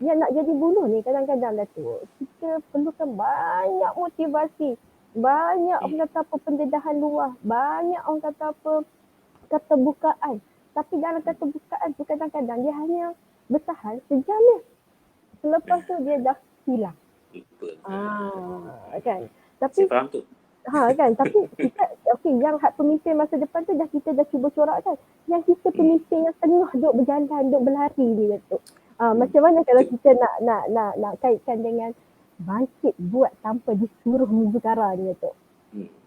Yang nak jadi buluh ni kadang-kadang dah tu kita perlukan banyak motivasi. Banyak orang kata apa pendedahan luar, banyak orang kata apa keterbukaan. Tapi dalam keterbukaan tu kadang-kadang dia hanya bertahan sejam ni. Selepas tu dia dah hilang. Kan. Tapi saya faham tu. kan, tapi kita yang hak pemimpin masa depan tu kita dah cuba corakkan. Yang kita pemimpin yang tengah duk berjalan, duk berlari ni Datuk. Macam mana kalau kita nak kaitkan dengan bangkit buat tanpa disuruh Mizukara ni Datuk.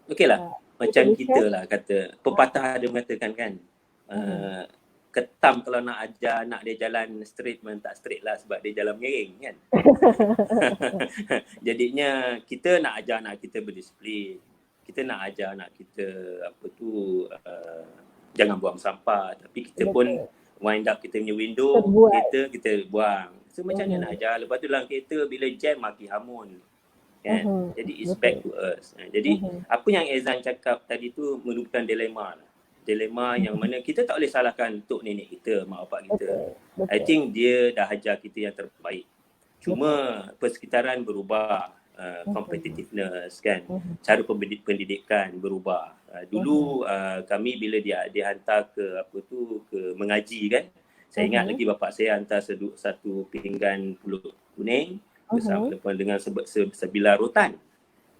Okeylah. Macam kita lah kata, pepatah ada mengatakan kan, ketam kalau nak ajar anak dia jalan straight memang tak straight lah sebab dia jalan miring kan. Jadinya kita nak ajar anak kita berdisiplin. Kita nak ajar anak kita jangan buang sampah, tapi kita pun wind up kita punya window, Terbuat. kereta kita buang. So macam mana nak ajar? Lepas tu dalam kereta bila jam maki hamun. Kan? Jadi it's back to us. Jadi apa yang Ezan cakap tadi tu merupakan dilema lah. Dilema yang mana kita tak boleh salahkan tok nenek kita, mak bapak kita. I think dia dah ajar kita yang terbaik. Cuma persekitaran berubah, competitiveness kan, cara pendidikan berubah. Dulu kami bila dia dihantar ke ke mengaji kan, saya ingat lagi bapak saya hantar satu pinggan pulut kuning bersama dengan sebilah rotan.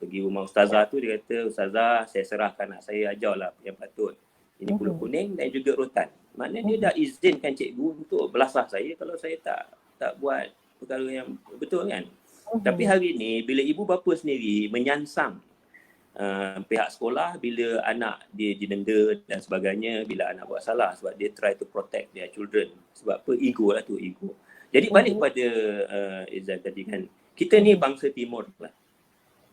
Pergi rumah ustazah tu, dia kata, "Ustazah, saya serahkan anak saya, ajarlah yang patut. Ini pulut kuning dan juga rotan." Maknanya dia dah izinkan cikgu untuk belasah saya kalau saya tak buat perkara yang betul kan. Tapi hari ni bila ibu bapa sendiri menyansang pihak sekolah bila anak dia didenda dan sebagainya, bila anak buat salah sebab dia try to protect their children. Sebab apa? Ego lah tu, ego. Jadi balik pada Izzat tadi kan, kita ni bangsa timur lah.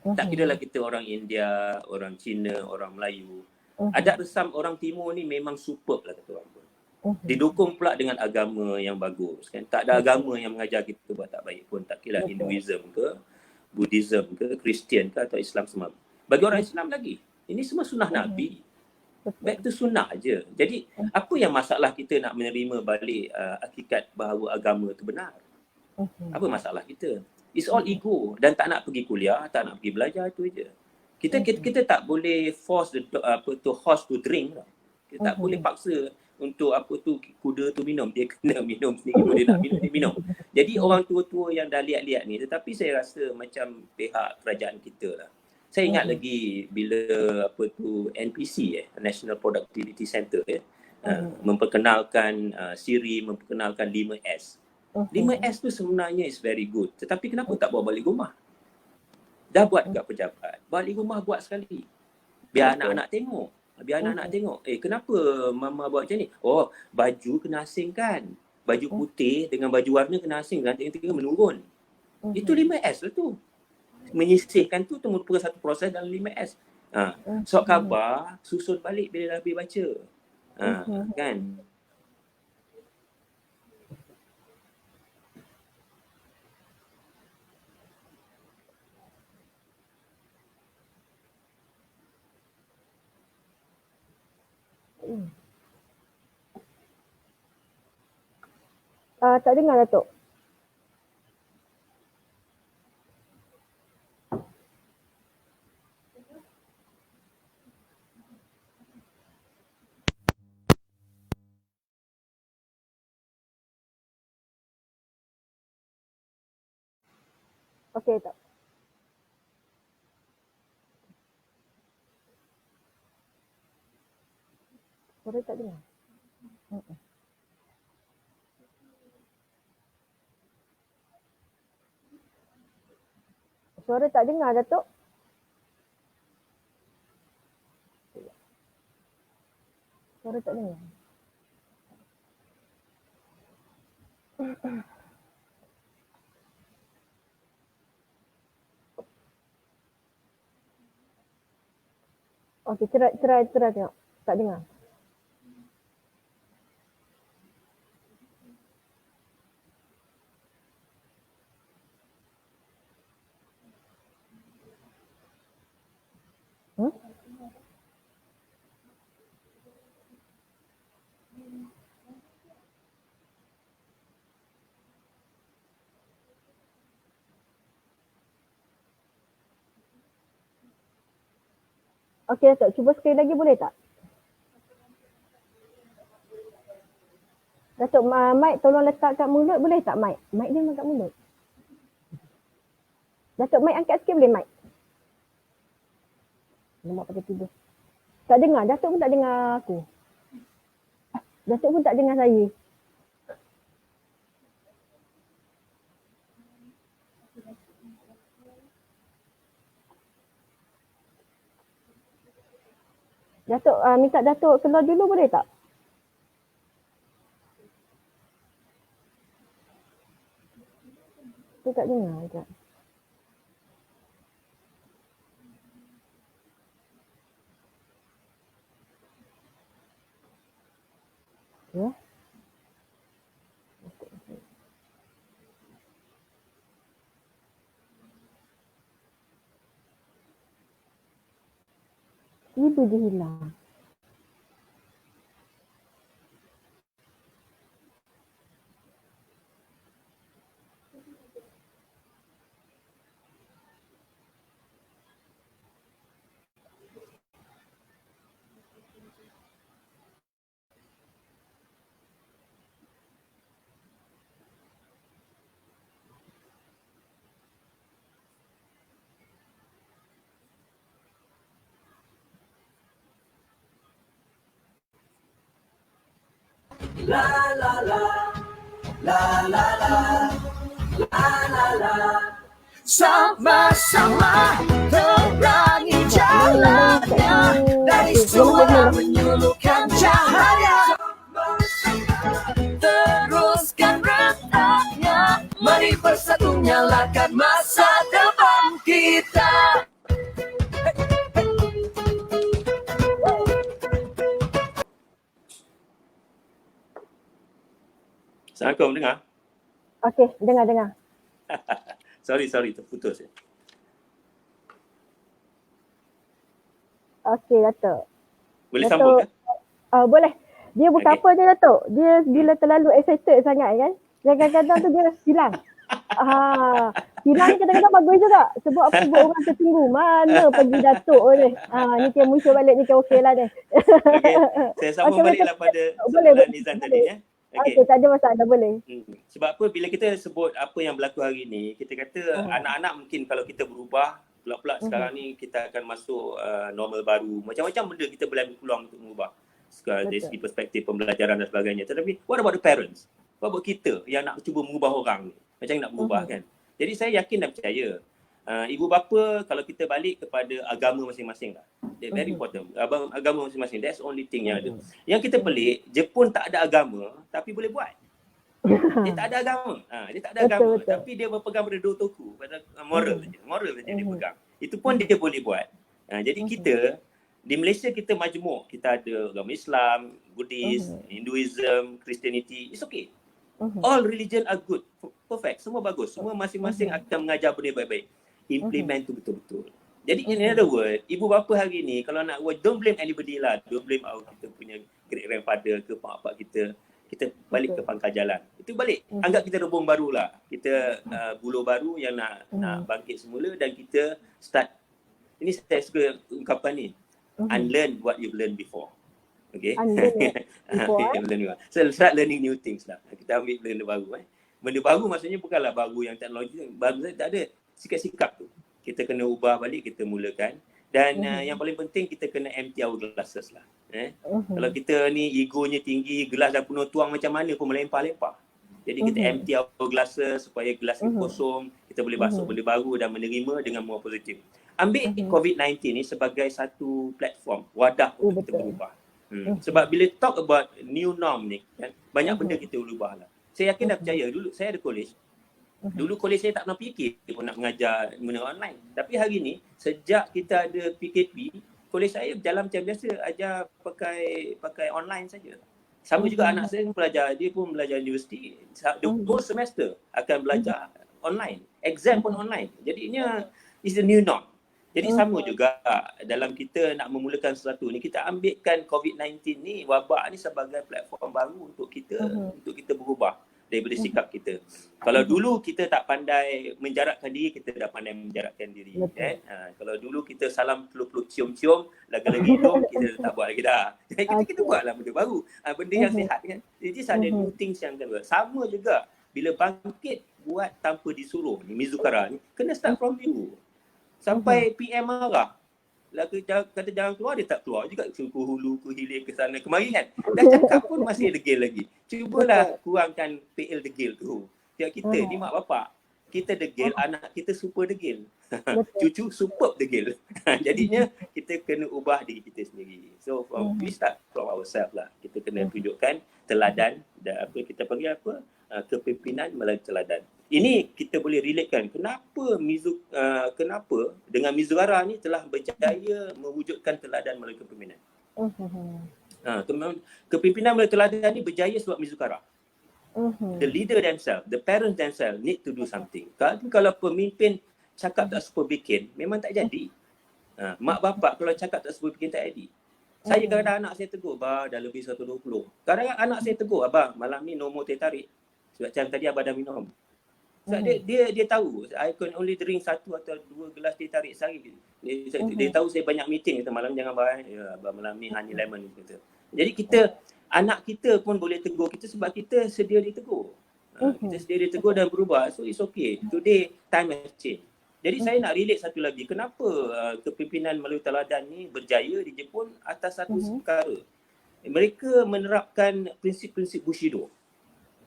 Tak kira lah kita orang India, orang Cina, orang Melayu. Adat resam orang timur ni memang superb lah kata orang pun. Didukung pula dengan agama yang bagus kan. Tak ada agama yang mengajar kita buat tak baik pun. Tak kira Hinduism ke, Buddhism ke, Kristian ke atau Islam semua. Bagi orang Islam lagi, ini semua sunnah Nabi. Back to sunnah aje. Jadi apa yang masalah kita nak menerima balik hakikat bahawa agama tu benar? Apa masalah kita? It's all ego dan tak nak pergi kuliah, tak nak pergi belajar, itu je. Kita tak boleh force the horse to drink lah. Kita tak boleh paksa untuk kuda tu minum, dia kena minum sendiri, kalau dia nak minum dia minum. Jadi orang tua-tua yang dah lihat-lihat ni, tetapi saya rasa macam pihak kerajaan kita lah. Saya ingat lagi bila NPC National Productivity Center memperkenalkan Siri, memperkenalkan 5S. 5S tu sebenarnya is very good. Tetapi kenapa tak bawa balik rumah? Dah buat kat pejabat, balik rumah buat sekali. Biar anak-anak tengok. Biar anak-anak tengok. Kenapa mama buat macam ni? Oh, baju kena asingkan. Baju putih dengan baju warna kena asing. Nanti menurun. Itu 5S lah tu. Menyisihkan tu merupakan satu proses dalam 5S. Surat khabar susun balik bila dah habis baca. Kan? Tak dengar Datuk. Okey tak. Suara tak dengar. Suara tak dengar Datuk. Suara tak dengar. Okey, try tengok. Tak dengar. Okey Datuk, cuba sekali lagi boleh tak? Datuk, mic tolong letak kat mulut boleh tak mic? Mic dia memang kat mulut. Datuk, mic angkat sikit boleh mic? Nampak pakai tidur. Tak dengar, Datuk pun tak dengar aku. Datuk pun tak dengar saya. Datuk, minta Datuk keluar dulu boleh tak? Saya tak dengar sekejap. Tiba je hilang. Sama-sama terangi jalannya dari suara menyulukan cahaya. Teruskan retaknya, Mari bersatu nyalakan masa depan kita. Assalamualaikum, dengar? Okey, dengar. Sorry, terputus. Okey, Datuk. Boleh Datuk, sambung ke? Boleh. Dia bukan Okey. apa je, Datuk. Dia bila terlalu excited sangat kan. Kadang-kadang tu dia hilang. Hilang ni kadang-kadang bagus juga. Sebab apa, buat orang tertunggu. Mana pergi Datuk ni. Ni dia muncul balik ni, okey lah ni. Okey, saya sambung Okey, baliklah pada boleh, soalan Nizam tadi ya. Okey, tak ada masalah, boleh. Sebab apa bila kita sebut apa yang berlaku hari ni, kita kata anak-anak mungkin kalau kita berubah, pula-pula sekarang ni kita akan masuk normal baru. Macam-macam benda kita boleh ambil peluang untuk mengubah. Sekarang dari segi perspektif pembelajaran dan sebagainya. Tetapi what about the parents? What about kita yang nak cuba mengubah orang ni? Macam nak mengubah kan? Jadi saya yakin dan percaya ibu bapa kalau kita balik kepada agama masing-masing lah. They're very important. Agama masing-masing. That's the only thing yang ada. Yang kita pelik, Jepun tak ada agama tapi boleh buat. Dia tak ada agama. Dia tak ada agama Betul. tapi dia berpegang pada dotoku, pada moral saja. Moral saja dia pegang. Itu pun dia boleh buat. Jadi kita di Malaysia kita majmuk. Kita ada agama Islam, Buddhis, Hinduism, Christianity. It's okay. All religion are good. Perfect. Semua bagus. Semua masing-masing akan mengajar benda baik-baik. Implement tu betul-betul. Jadi in other word, ibu bapa hari ni kalau nak buat, don't blame anybody lah. Don't blame kita punya great grandfather ke pak-pak kita. Kita balik ke pangkal jalan. Itu balik. Anggap kita rebung baru lah. Kita buluh baru yang nak bangkit semula dan kita start. Ini saya suka ungkapan ni. Unlearn what you've learned before. Okay. So start learning new things lah. Kita ambil benda baru. Benda baru maksudnya bukanlah baru yang teknologi. Baru tak ada. Sikap-sikap tu. Kita kena ubah balik, kita mulakan. Dan yang paling penting kita kena empty our glasses lah. Kalau kita ni egonya tinggi, gelas dah penuh tuang macam mana pun melempar-lempar. Jadi kita empty our glasses supaya gelas ni kosong. Kita boleh masuk benda baru dan menerima dengan more positif. Ambil COVID-19 ni sebagai satu platform, wadah untuk kita berubah. Sebab bila talk about new norm ni, kan, banyak benda kita boleh ubah lah. Saya yakin dah percaya, dulu saya ada college. Dulu kolej saya tak pernah fikir pun nak mengajar benda online. Tapi hari ni, sejak kita ada PKP, kolej saya berjalan macam biasa, ajar pakai online saja. Sama juga anak saya pun dia pun belajar universiti, the whole semester akan belajar online. Exam pun online. Jadinya, is the new norm. Jadi sama juga dalam kita nak memulakan sesuatu ni, kita ambilkan COVID-19 ni, wabak ni sebagai platform baru untuk kita berubah daripada sikap kita. Kalau dulu kita tak pandai menjarakkan diri, kita dah pandai menjarakkan diri. Kan? Kalau dulu kita salam peluk-peluk cium-cium, lagi-lagi hidung, kita tak buat lagi dah. Jadi kita buatlah benda baru. Benda yang sihat kan. Jadi ada new things yang kita buat. Sama juga bila bangkit buat tanpa disuruh ni, Mizukara ni, kena start from you. Sampai PM marah. Kata jangan keluar, dia tak keluar juga. Ke hulu, ke hilir, ke sana, kemari kan. Dah cakap pun masih degil lagi. Cubalah kurangkan PL degil tu. Tiap kita ni mak bapak, kita degil, anak kita super degil. Cucu super degil. Jadinya kita kena ubah diri kita sendiri. So we start from ourselves lah. Kita kena tunjukkan teladan dan apa kita panggil apa? Kepimpinan melalui teladan. Ini kita boleh relatekan kenapa dengan Mizukara ni telah berjaya mewujudkan teladan melalui kepimpinan. Kepimpinan melalui teladan ni berjaya sebab Mizukara. The leader themselves, the parents themselves need to do something. Kalau pemimpin cakap tak super bikin, memang tak jadi. Mak bapak kalau cakap tak sebut bikin tak edit. Saya kadang-kadang anak saya tegur, "Abang dah lebih 120." Kadang-kadang anak saya tegur, "Abang, malam ni no more teh tarik." Sebab macam tadi abang dah minum. Sebab dia tahu I can only drink 1 atau 2 gelas teh tarik sehari. Dia tahu saya banyak meeting, kata malam jangan abang. Ya, abang malam ni honey lemon kata. Jadi anak kita pun boleh tegur kita sebab kita sedia ditegur. Kita sedia ditegur dan berubah. So it's okay. Today time has changed. Jadi saya nak relate satu lagi. Kenapa kepimpinan melalui teladan ni berjaya di Jepun atas satu perkara. Mereka menerapkan prinsip-prinsip Bushido.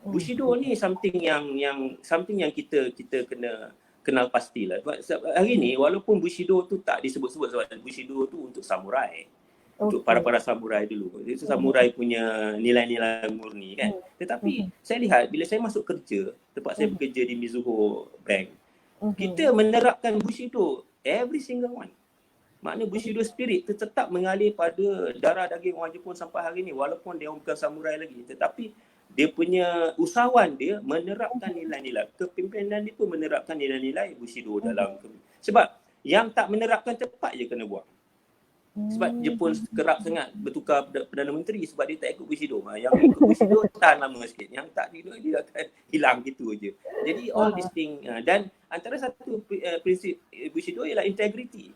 Bushido ni something yang kita kena kenal pastilah. Sebab hari ni walaupun Bushido tu tak disebut-sebut sebab Bushido tu untuk samurai. Untuk para samurai dulu. Itu samurai punya nilai-nilai murni kan. Tetapi saya lihat bila saya masuk kerja, tempat saya bekerja di Mizuho Bank, kita menerapkan Bushido every single one. Maknanya Bushido spirit tetap mengalir pada darah daging orang Jepun sampai hari ni walaupun dia bukan samurai lagi. Tetapi dia punya usahawan dia menerapkan nilai-nilai. Kepimpinan dia pun menerapkan nilai-nilai Bushido dalam. Sebab yang tak menerapkan cepat je kena buang. Sebab Jepun kerap sangat bertukar Perdana Menteri sebab dia tak ikut Bushido. Yang ikut Bushido tahan lama sikit. Yang tak dia akan hilang gitu je. Jadi all these thing dan antara satu prinsip Bushido ialah integrity.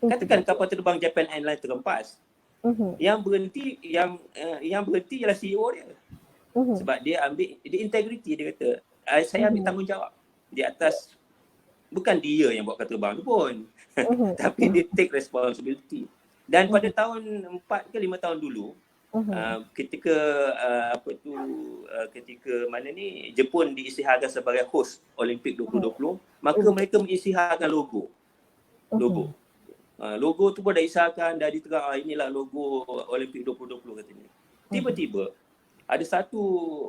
Katakan kapal terbang Japan Airlines terhempas. Yang berhenti ialah CEO dia. Sebab dia integrity, dia kata saya ambil tanggungjawab di atas, bukan dia yang buat kapal terbang tu pun. Tapi dia take responsibility. Dan pada tahun 4 ke 5 tahun dulu, ketika Jepun diisytiharkan sebagai host Olimpik 2020, maka mereka mengisytiharkan logo. Logo tu pun dah isytiharkan, dah diterang inilah logo Olimpik 2020 katanya. Tiba-tiba ada satu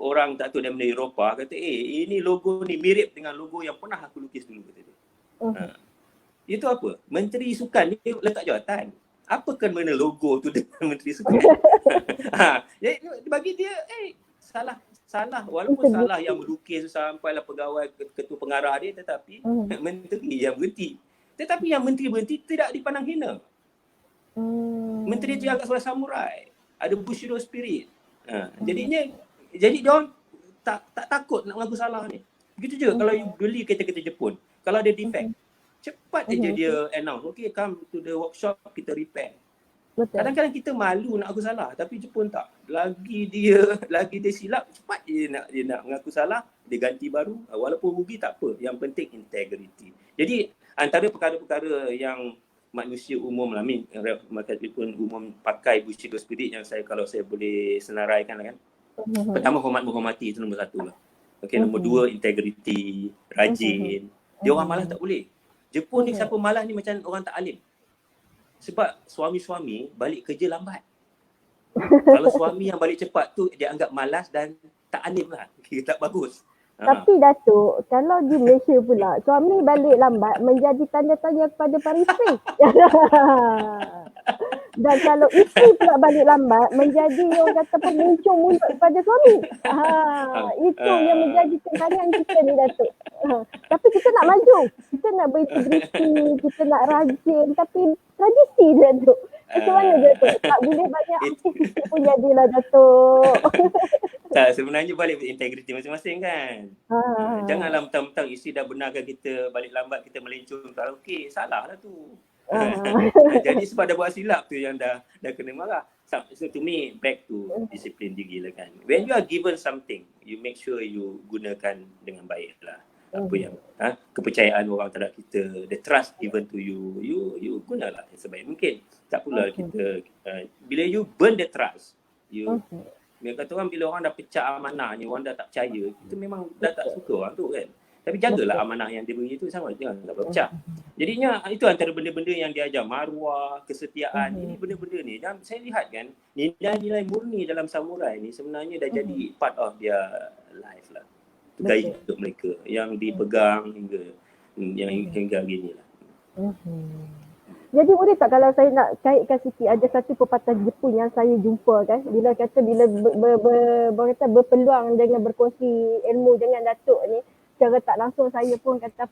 orang tak tahu daripada Eropah kata, ini logo ni mirip dengan logo yang pernah aku lukis dulu kata dia. Itu apa? Menteri Sukan ni letak jawatan. Apa kena logo tu dengan Menteri Sukan? Jadi bagi dia salah walaupun salah yang melukis sampailah pegawai ketua pengarah dia, tetapi menteri yang berhenti. Tetapi yang menteri berhenti tidak dipandang hina. Menteri tu agak seorang samurai, ada Bushido spirit. Jadi dia orang tak takut nak mengaku salah ni. Begitu juga kalau you beli kereta-kereta Jepun, kalau ada defect, cepat je dia announce, okay, come to the workshop, kita repair. Kadang-kadang kita malu nak mengaku salah, tapi Jepun tak. Lagi dia silap, cepat dia nak mengaku salah, dia ganti baru. Walaupun rugi tak apa, yang penting integrity. Jadi antara perkara-perkara yang manusia umum lah, masyarakat Jepun umum pakai Bushido spirit yang kalau saya boleh senaraikan lah kan. Pertama, hormat menghormati, itu nombor 1 lah. Okay, nombor 2, integrity, rajin. Dia orang malas tak boleh. Jepun ni siapa malas ni macam orang tak alim. Sebab suami-suami balik kerja lambat. Kalau suami yang balik cepat tu dia anggap malas dan tak alim lah. Tak bagus. Tapi Datuk, kalau di Malaysia pula, suami balik lambat menjadi tanda-tanya kepada para isteri. Dan kalau isteri pula balik lambat menjadi orang kata pemuncung mulut kepada suami. Itu yang menjadi kekangan kita ni Datuk. Tapi kita nak maju, kita nak berintegriti, kita nak rajin, tapi tradisi Datuk. Macam mana Datuk? Tak boleh banyak aktiviti pun jadilah Datuk. Tak, sebenarnya balik integriti masing-masing kan. Janganlah mentang-mentang isteri dah benarkan kita balik lambat, kita melencong karaoke. Salah lah tu. Jadi sebab dah buat silap tu yang dah kena marah. So to me, back to disiplin diri lah kan. When you are given something, you make sure you gunakan dengan baik lah. Apa yang kepercayaan orang terhadap kita, the trust given to you, you gunalah sebaik mungkin. Tak pula kita bila you burn the trust, dia kata orang bila orang dah pecah amanahnya, orang dah tak percaya, kita memang dah tak suka orang tu kan. Tapi jagalah amanah yang dia beri itu sama, jangan tak pecah. Jadinya itu antara benda-benda yang dia ajar, maruah, kesetiaan, ini benda-benda ni. Dan saya lihat kan, nilai-nilai murni dalam samurai ni sebenarnya dah jadi part of their life lah. Gaya hidup mereka yang dipegang hingga hari ni lah. Jadi boleh tak kalau saya nak kaitkan sikit, ada satu pepatah Jepun yang saya jumpa kan, bila berpeluang dengan berkongsi ilmu dengan Datuk ni, secara tak langsung saya pun kata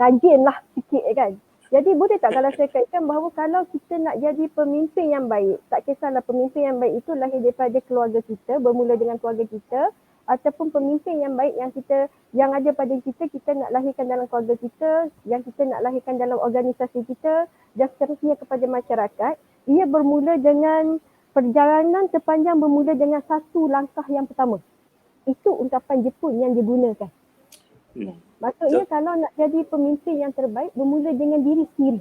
rajinlah sikit kan. Jadi boleh tak kalau saya kaitkan bahawa kalau kita nak jadi pemimpin yang baik, tak kisahlah pemimpin yang baik itu lahir daripada keluarga kita, bermula dengan keluarga kita, ataupun pemimpin yang baik yang ada pada kita nak lahirkan dalam keluarga kita, yang kita nak lahirkan dalam organisasi kita dan seterusnya kepada masyarakat. Ia bermula dengan perjalanan terpanjang bermula dengan satu langkah yang pertama. Itu ungkapan Jepun yang digunakan. Maksudnya kalau nak jadi pemimpin yang terbaik bermula dengan diri sendiri.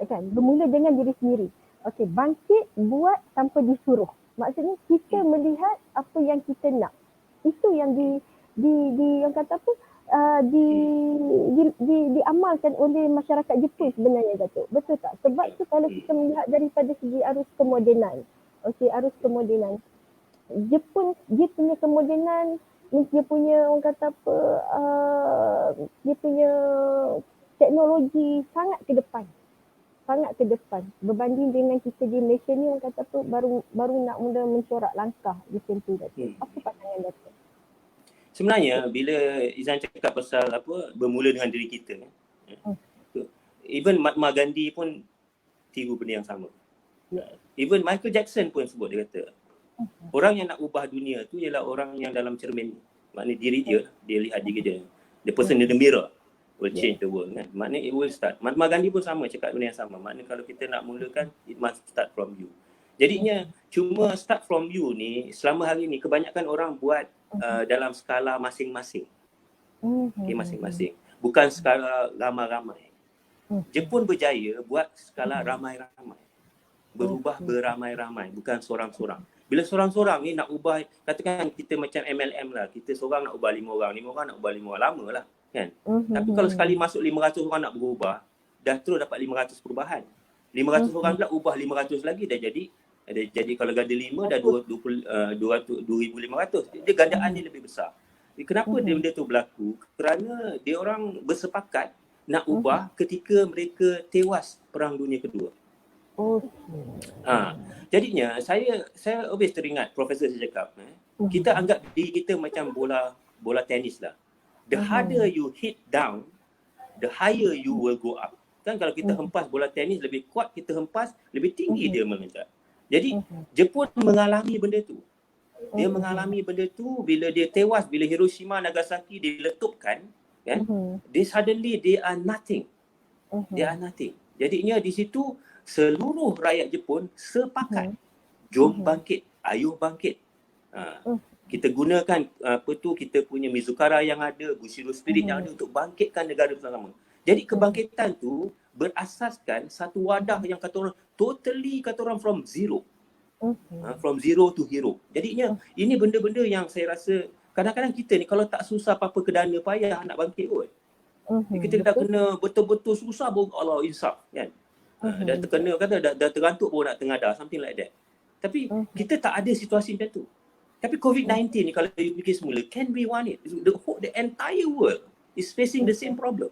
Kan? Bermula dengan diri sendiri. Okey, bangkit buat tanpa disuruh. Maksudnya kita melihat apa yang kita nak. Itu yang yang kata apa? Diamalkan oleh masyarakat Jepun sebenarnya, Datuk. Betul tak? Sebab tu kalau kita melihat daripada segi arus kemodenan. Okey, arus kemodenan. Jepun dia punya kemodenan, dia punya orang kata apa, dia punya teknologi sangat ke depan. Sangat ke depan. Berbanding dengan kita di Malaysia ni orang kata apa, baru nak mula mencorak langkah macam tu, Datuk. Apa pandangan Datuk? Sebenarnya bila Izan cakap pasal apa bermula dengan diri kita, even Mahatma Gandhi pun tiru benda yang sama. Even Michael Jackson pun sebut, dia kata orang yang nak ubah dunia tu ialah orang yang dalam cermin. Maknanya diri dia lihat diri dia. The person in the mirror will change the world, kan. Maknanya it will start. Mahatma Gandhi pun sama, cakap benda yang sama. Maknanya kalau kita nak mulakan, it must start from you. Jadinya cuma start from you ni selama hari ni kebanyakan orang buat dalam skala masing-masing. Okay, masing-masing. Bukan skala ramai-ramai. Jepun berjaya buat skala ramai-ramai. Berubah beramai-ramai, bukan seorang-seorang. Bila seorang-seorang ni nak ubah, katakan kita macam MLM lah, kita seorang nak ubah 5 orang nak ubah 5 orang, lama lah kan. Tapi kalau sekali masuk 500 orang nak berubah, dah terus dapat 500 perubahan. 500 orang pula ubah 500 lagi, dah jadi kalau ganda 5 dah 2,500. Dia gandaan dia lebih besar. Kenapa benda tu berlaku? Kerana dia orang bersepakat nak ubah ketika mereka tewas Perang Dunia Kedua. Jadinya saya always teringat profesor saya cakap, kita anggap diri kita macam bola tenis lah. The harder you hit down, the higher you will go up. Kan kalau kita hempas bola tenis, lebih kuat kita hempas, lebih tinggi dia meloncat. Jadi Jepun mengalami benda tu. Dia mengalami benda tu bila dia tewas, bila Hiroshima Nagasaki diletupkan, kan? They are nothing. They are nothing. Jadinya di situ seluruh rakyat Jepun sepakat. Jom bangkit, ayuh bangkit. Kita gunakan kita punya Mizukara yang ada, Bushido Spirit yang ada untuk bangkitkan negara bersama. Jadi kebangkitan tu berasaskan satu wadah yang kata orang from zero. From zero to hero. Jadinya ini benda-benda yang saya rasa kadang-kadang kita ni kalau tak susah apa-apa kedana payah nak bangkit kot. Kita dah kena betul-betul susah baru Allah insaf, kan. Dah terkena dah terantuk baru nak tengadah, something like that. Tapi kita tak ada situasi macam tu. Tapi COVID-19 ni kalau you fikir semula, can we want it? The entire world is facing the same problem.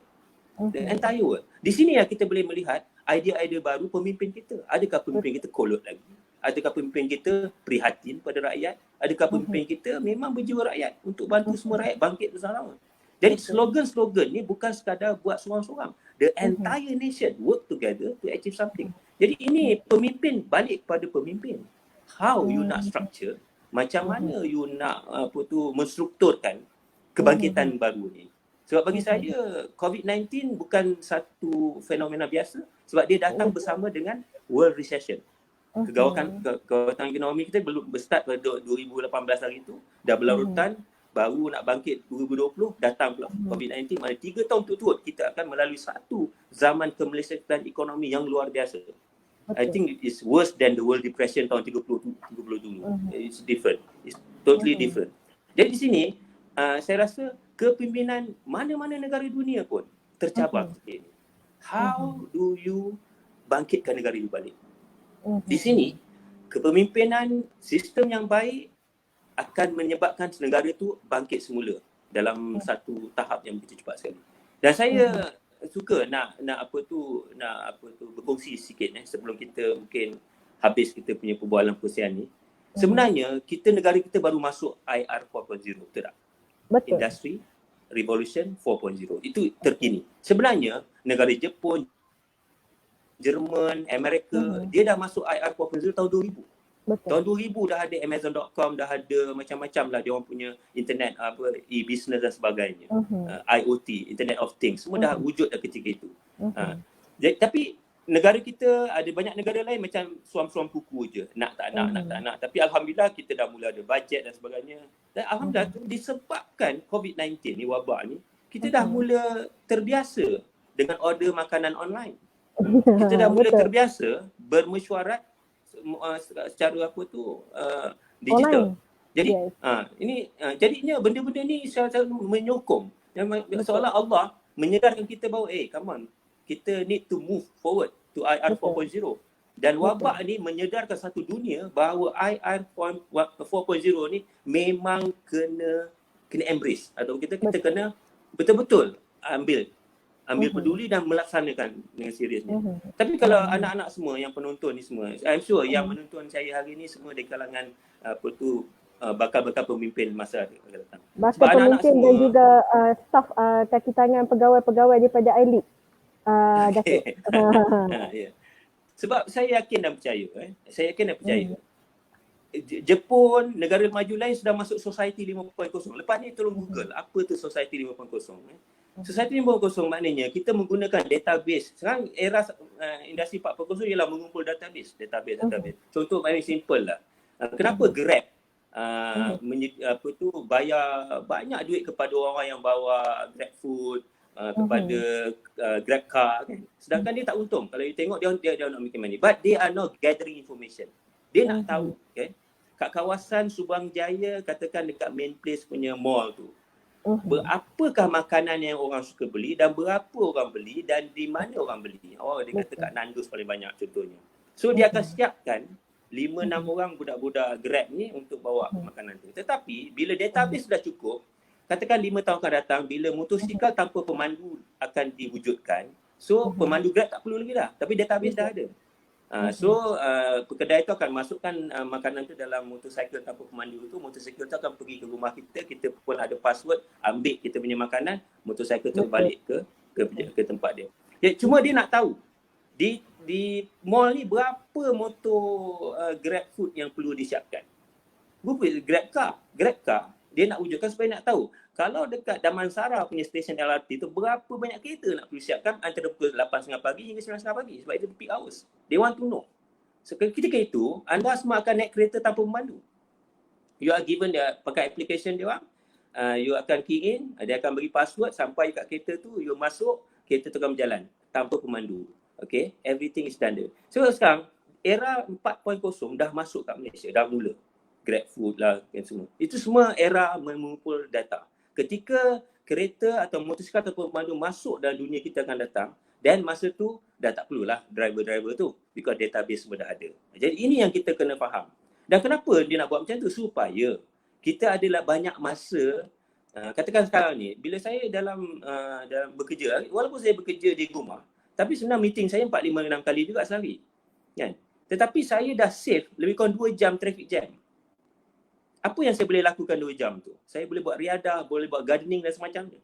The entire world. Di sini ya kita boleh melihat idea-idea baru pemimpin kita. Adakah pemimpin kita kolot lagi? Adakah pemimpin kita prihatin pada rakyat? Adakah pemimpin kita memang berjiwa rakyat untuk bantu semua rakyat bangkit bersama? Jadi slogan-slogan ni bukan sekadar buat seorang-seorang. The entire nation work together to achieve something. Jadi ini pemimpin, balik pada pemimpin. How you nak structure, macam mana you nak menstrukturkan kebangkitan baru ni. Sebab bagi saya COVID-19 bukan satu fenomena biasa sebab dia datang bersama dengan world recession. Kegawatan ekonomi kita belum start pada 2018 hari itu, dah berlarutan, baru nak bangkit 2020, datang pula COVID-19. Mana 3 tahun turut kita akan melalui satu zaman kemelesetan ekonomi yang luar biasa. I think it's worse than the World Depression tahun 30 dulu. It's different. It's totally different. Jadi di sini saya rasa kepimpinan mana-mana negara dunia pun tercabar seperti ini. How do you bangkitkan negara itu balik? Di sini kepemimpinan sistem yang baik akan menyebabkan negara itu bangkit semula dalam satu tahap yang begitu cepat sekali. Dan saya suka nak berkongsi sikit sebelum kita mungkin habis kita punya perbualan perkongsian ni. Sebenarnya negara kita baru masuk IR 4.0, betul tak? Betul. Industry Revolution 4.0. Itu terkini. Sebenarnya negara Jepun, Jerman, Amerika, dia dah masuk IR 4.0 tahun 2000. Betul. Tahun 2000 dah ada Amazon.com, dah ada macam-macam lah dia orang punya internet, e-business dan sebagainya. IoT, Internet of Things, semua dah wujud dah ketika itu. Tapi negara kita, ada banyak negara lain macam suam-suam kuku je, nak tak nak. Tapi alhamdulillah kita dah mula ada bajet dan sebagainya. Dan alhamdulillah tu disebabkan COVID-19 ni, wabak ni, kita dah mula terbiasa dengan order makanan online. Kita dah mula terbiasa bermesyuarat secara digital. Jadi jadinya benda-benda ni secara menyokong, seolah Allah menyedarkan kita bahawa come on, kita need to move forward to IR 4.0. Dan wabak ni menyedarkan satu dunia bahawa IR 4.0 ni memang kena embrace, atau kita kena betul-betul ambil peduli dan melaksanakan dengan seriusnya. Tapi kalau anak-anak semua yang penonton ni semua, I'm sure yang menonton saya hari ni semua dari kalangan bakal-bakal pemimpin masa akan datang. Bakal pemimpin dan juga staf kaki tangan pegawai-pegawai daripada iLead. Datuk. Ya. Sebab saya yakin dan percaya, Jepun, negara maju lain sudah masuk Society 5.0. Lepas ni tolong Google apa tu Society 5.0. Society 5.0 maknanya kita menggunakan database. Sekarang era industri 4.0 ialah mengumpul database. Contoh paling simple lah. Kenapa Grab bayar banyak duit kepada orang yang bawa Grab Food, kepada Grab Car kan. Sedangkan dia tak untung. Kalau you tengok dia nak make money. But they are not gathering information. Dia nak tahu kan. Kat kawasan Subang Jaya, katakan dekat main place punya mall tu, berapakah makanan yang orang suka beli dan berapa orang beli dan di mana orang beli. Dia kata kat Nandos paling banyak contohnya. So dia akan siapkan 5-6 orang budak-budak Grab ni untuk bawa makanan tu. Tetapi bila database sudah cukup, katakan 5 tahun akan datang, bila motosikal tanpa pemandu akan diwujudkan, so pemandu Grab tak perlu lagi dah, tapi database dah ada. Kedai tu akan masukkan makanan tu dalam motosikal tanpa pemandu tu. Motosikal tu akan pergi ke rumah kita pun ada password, ambil kita punya makanan, motosikal tu balik ke tempat dia. Cuma dia nak tahu di mall ni berapa motor Grab Food yang perlu disiapkan. Grab car dia nak wujudkan supaya nak tahu kalau dekat Damansara punya stesen LRT tu berapa banyak kereta nak perlu siapkan antara pukul 8.30 pagi hingga 9.30 pagi, sebab itu peak hours. They want to know. So ketika itu anda semua akan naik kereta tanpa pemandu. You are given pakai application dia orang, you akan key in, dia akan bagi password, sampai kat kereta tu you masuk, kereta tu akan berjalan tanpa pemandu. Okay, everything is done there. So sekarang era 4.0 dah masuk kat Malaysia, dah mula. Grab Food lah dan semua. Itu semua era mengumpul data. Ketika kereta atau motosikal atau pemandu masuk dalam dunia kita akan datang, dan masa tu dah tak perlulah driver-driver tu, because database semua dah ada. Jadi ini yang kita kena faham. Dan kenapa dia nak buat macam tu? Supaya kita adalah banyak masa. Katakan sekarang ni, bila saya dalam bekerja, walaupun saya bekerja di rumah, tapi sebenarnya meeting saya 4, 5, 6 kali juga sehari. Kan? Tetapi saya dah save lebih kurang 2 jam traffic jam. Apa yang saya boleh lakukan 2 jam tu? Saya boleh buat riadah, boleh buat gardening dan semacamnya.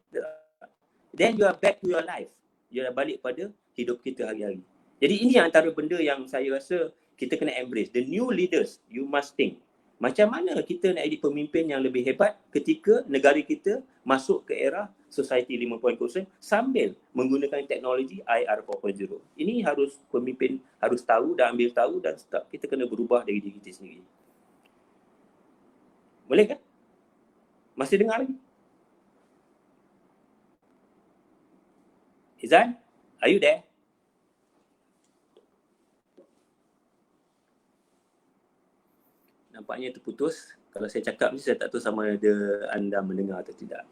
Then you are back to your life. You dah balik pada hidup kita hari-hari. Jadi ini antara benda yang saya rasa kita kena embrace. The new leaders, you must think. Macam mana kita nak jadi pemimpin yang lebih hebat ketika negara kita masuk ke era Society 5.0 sambil menggunakan teknologi IR 4.0. Ini harus pemimpin harus tahu dan ambil tahu, dan kita kena berubah dari diri kita sendiri. Boleh kan? Masih dengar lagi? Izan, are you there? Nampaknya terputus. Kalau saya cakap ni saya tak tahu sama ada anda mendengar atau tidak.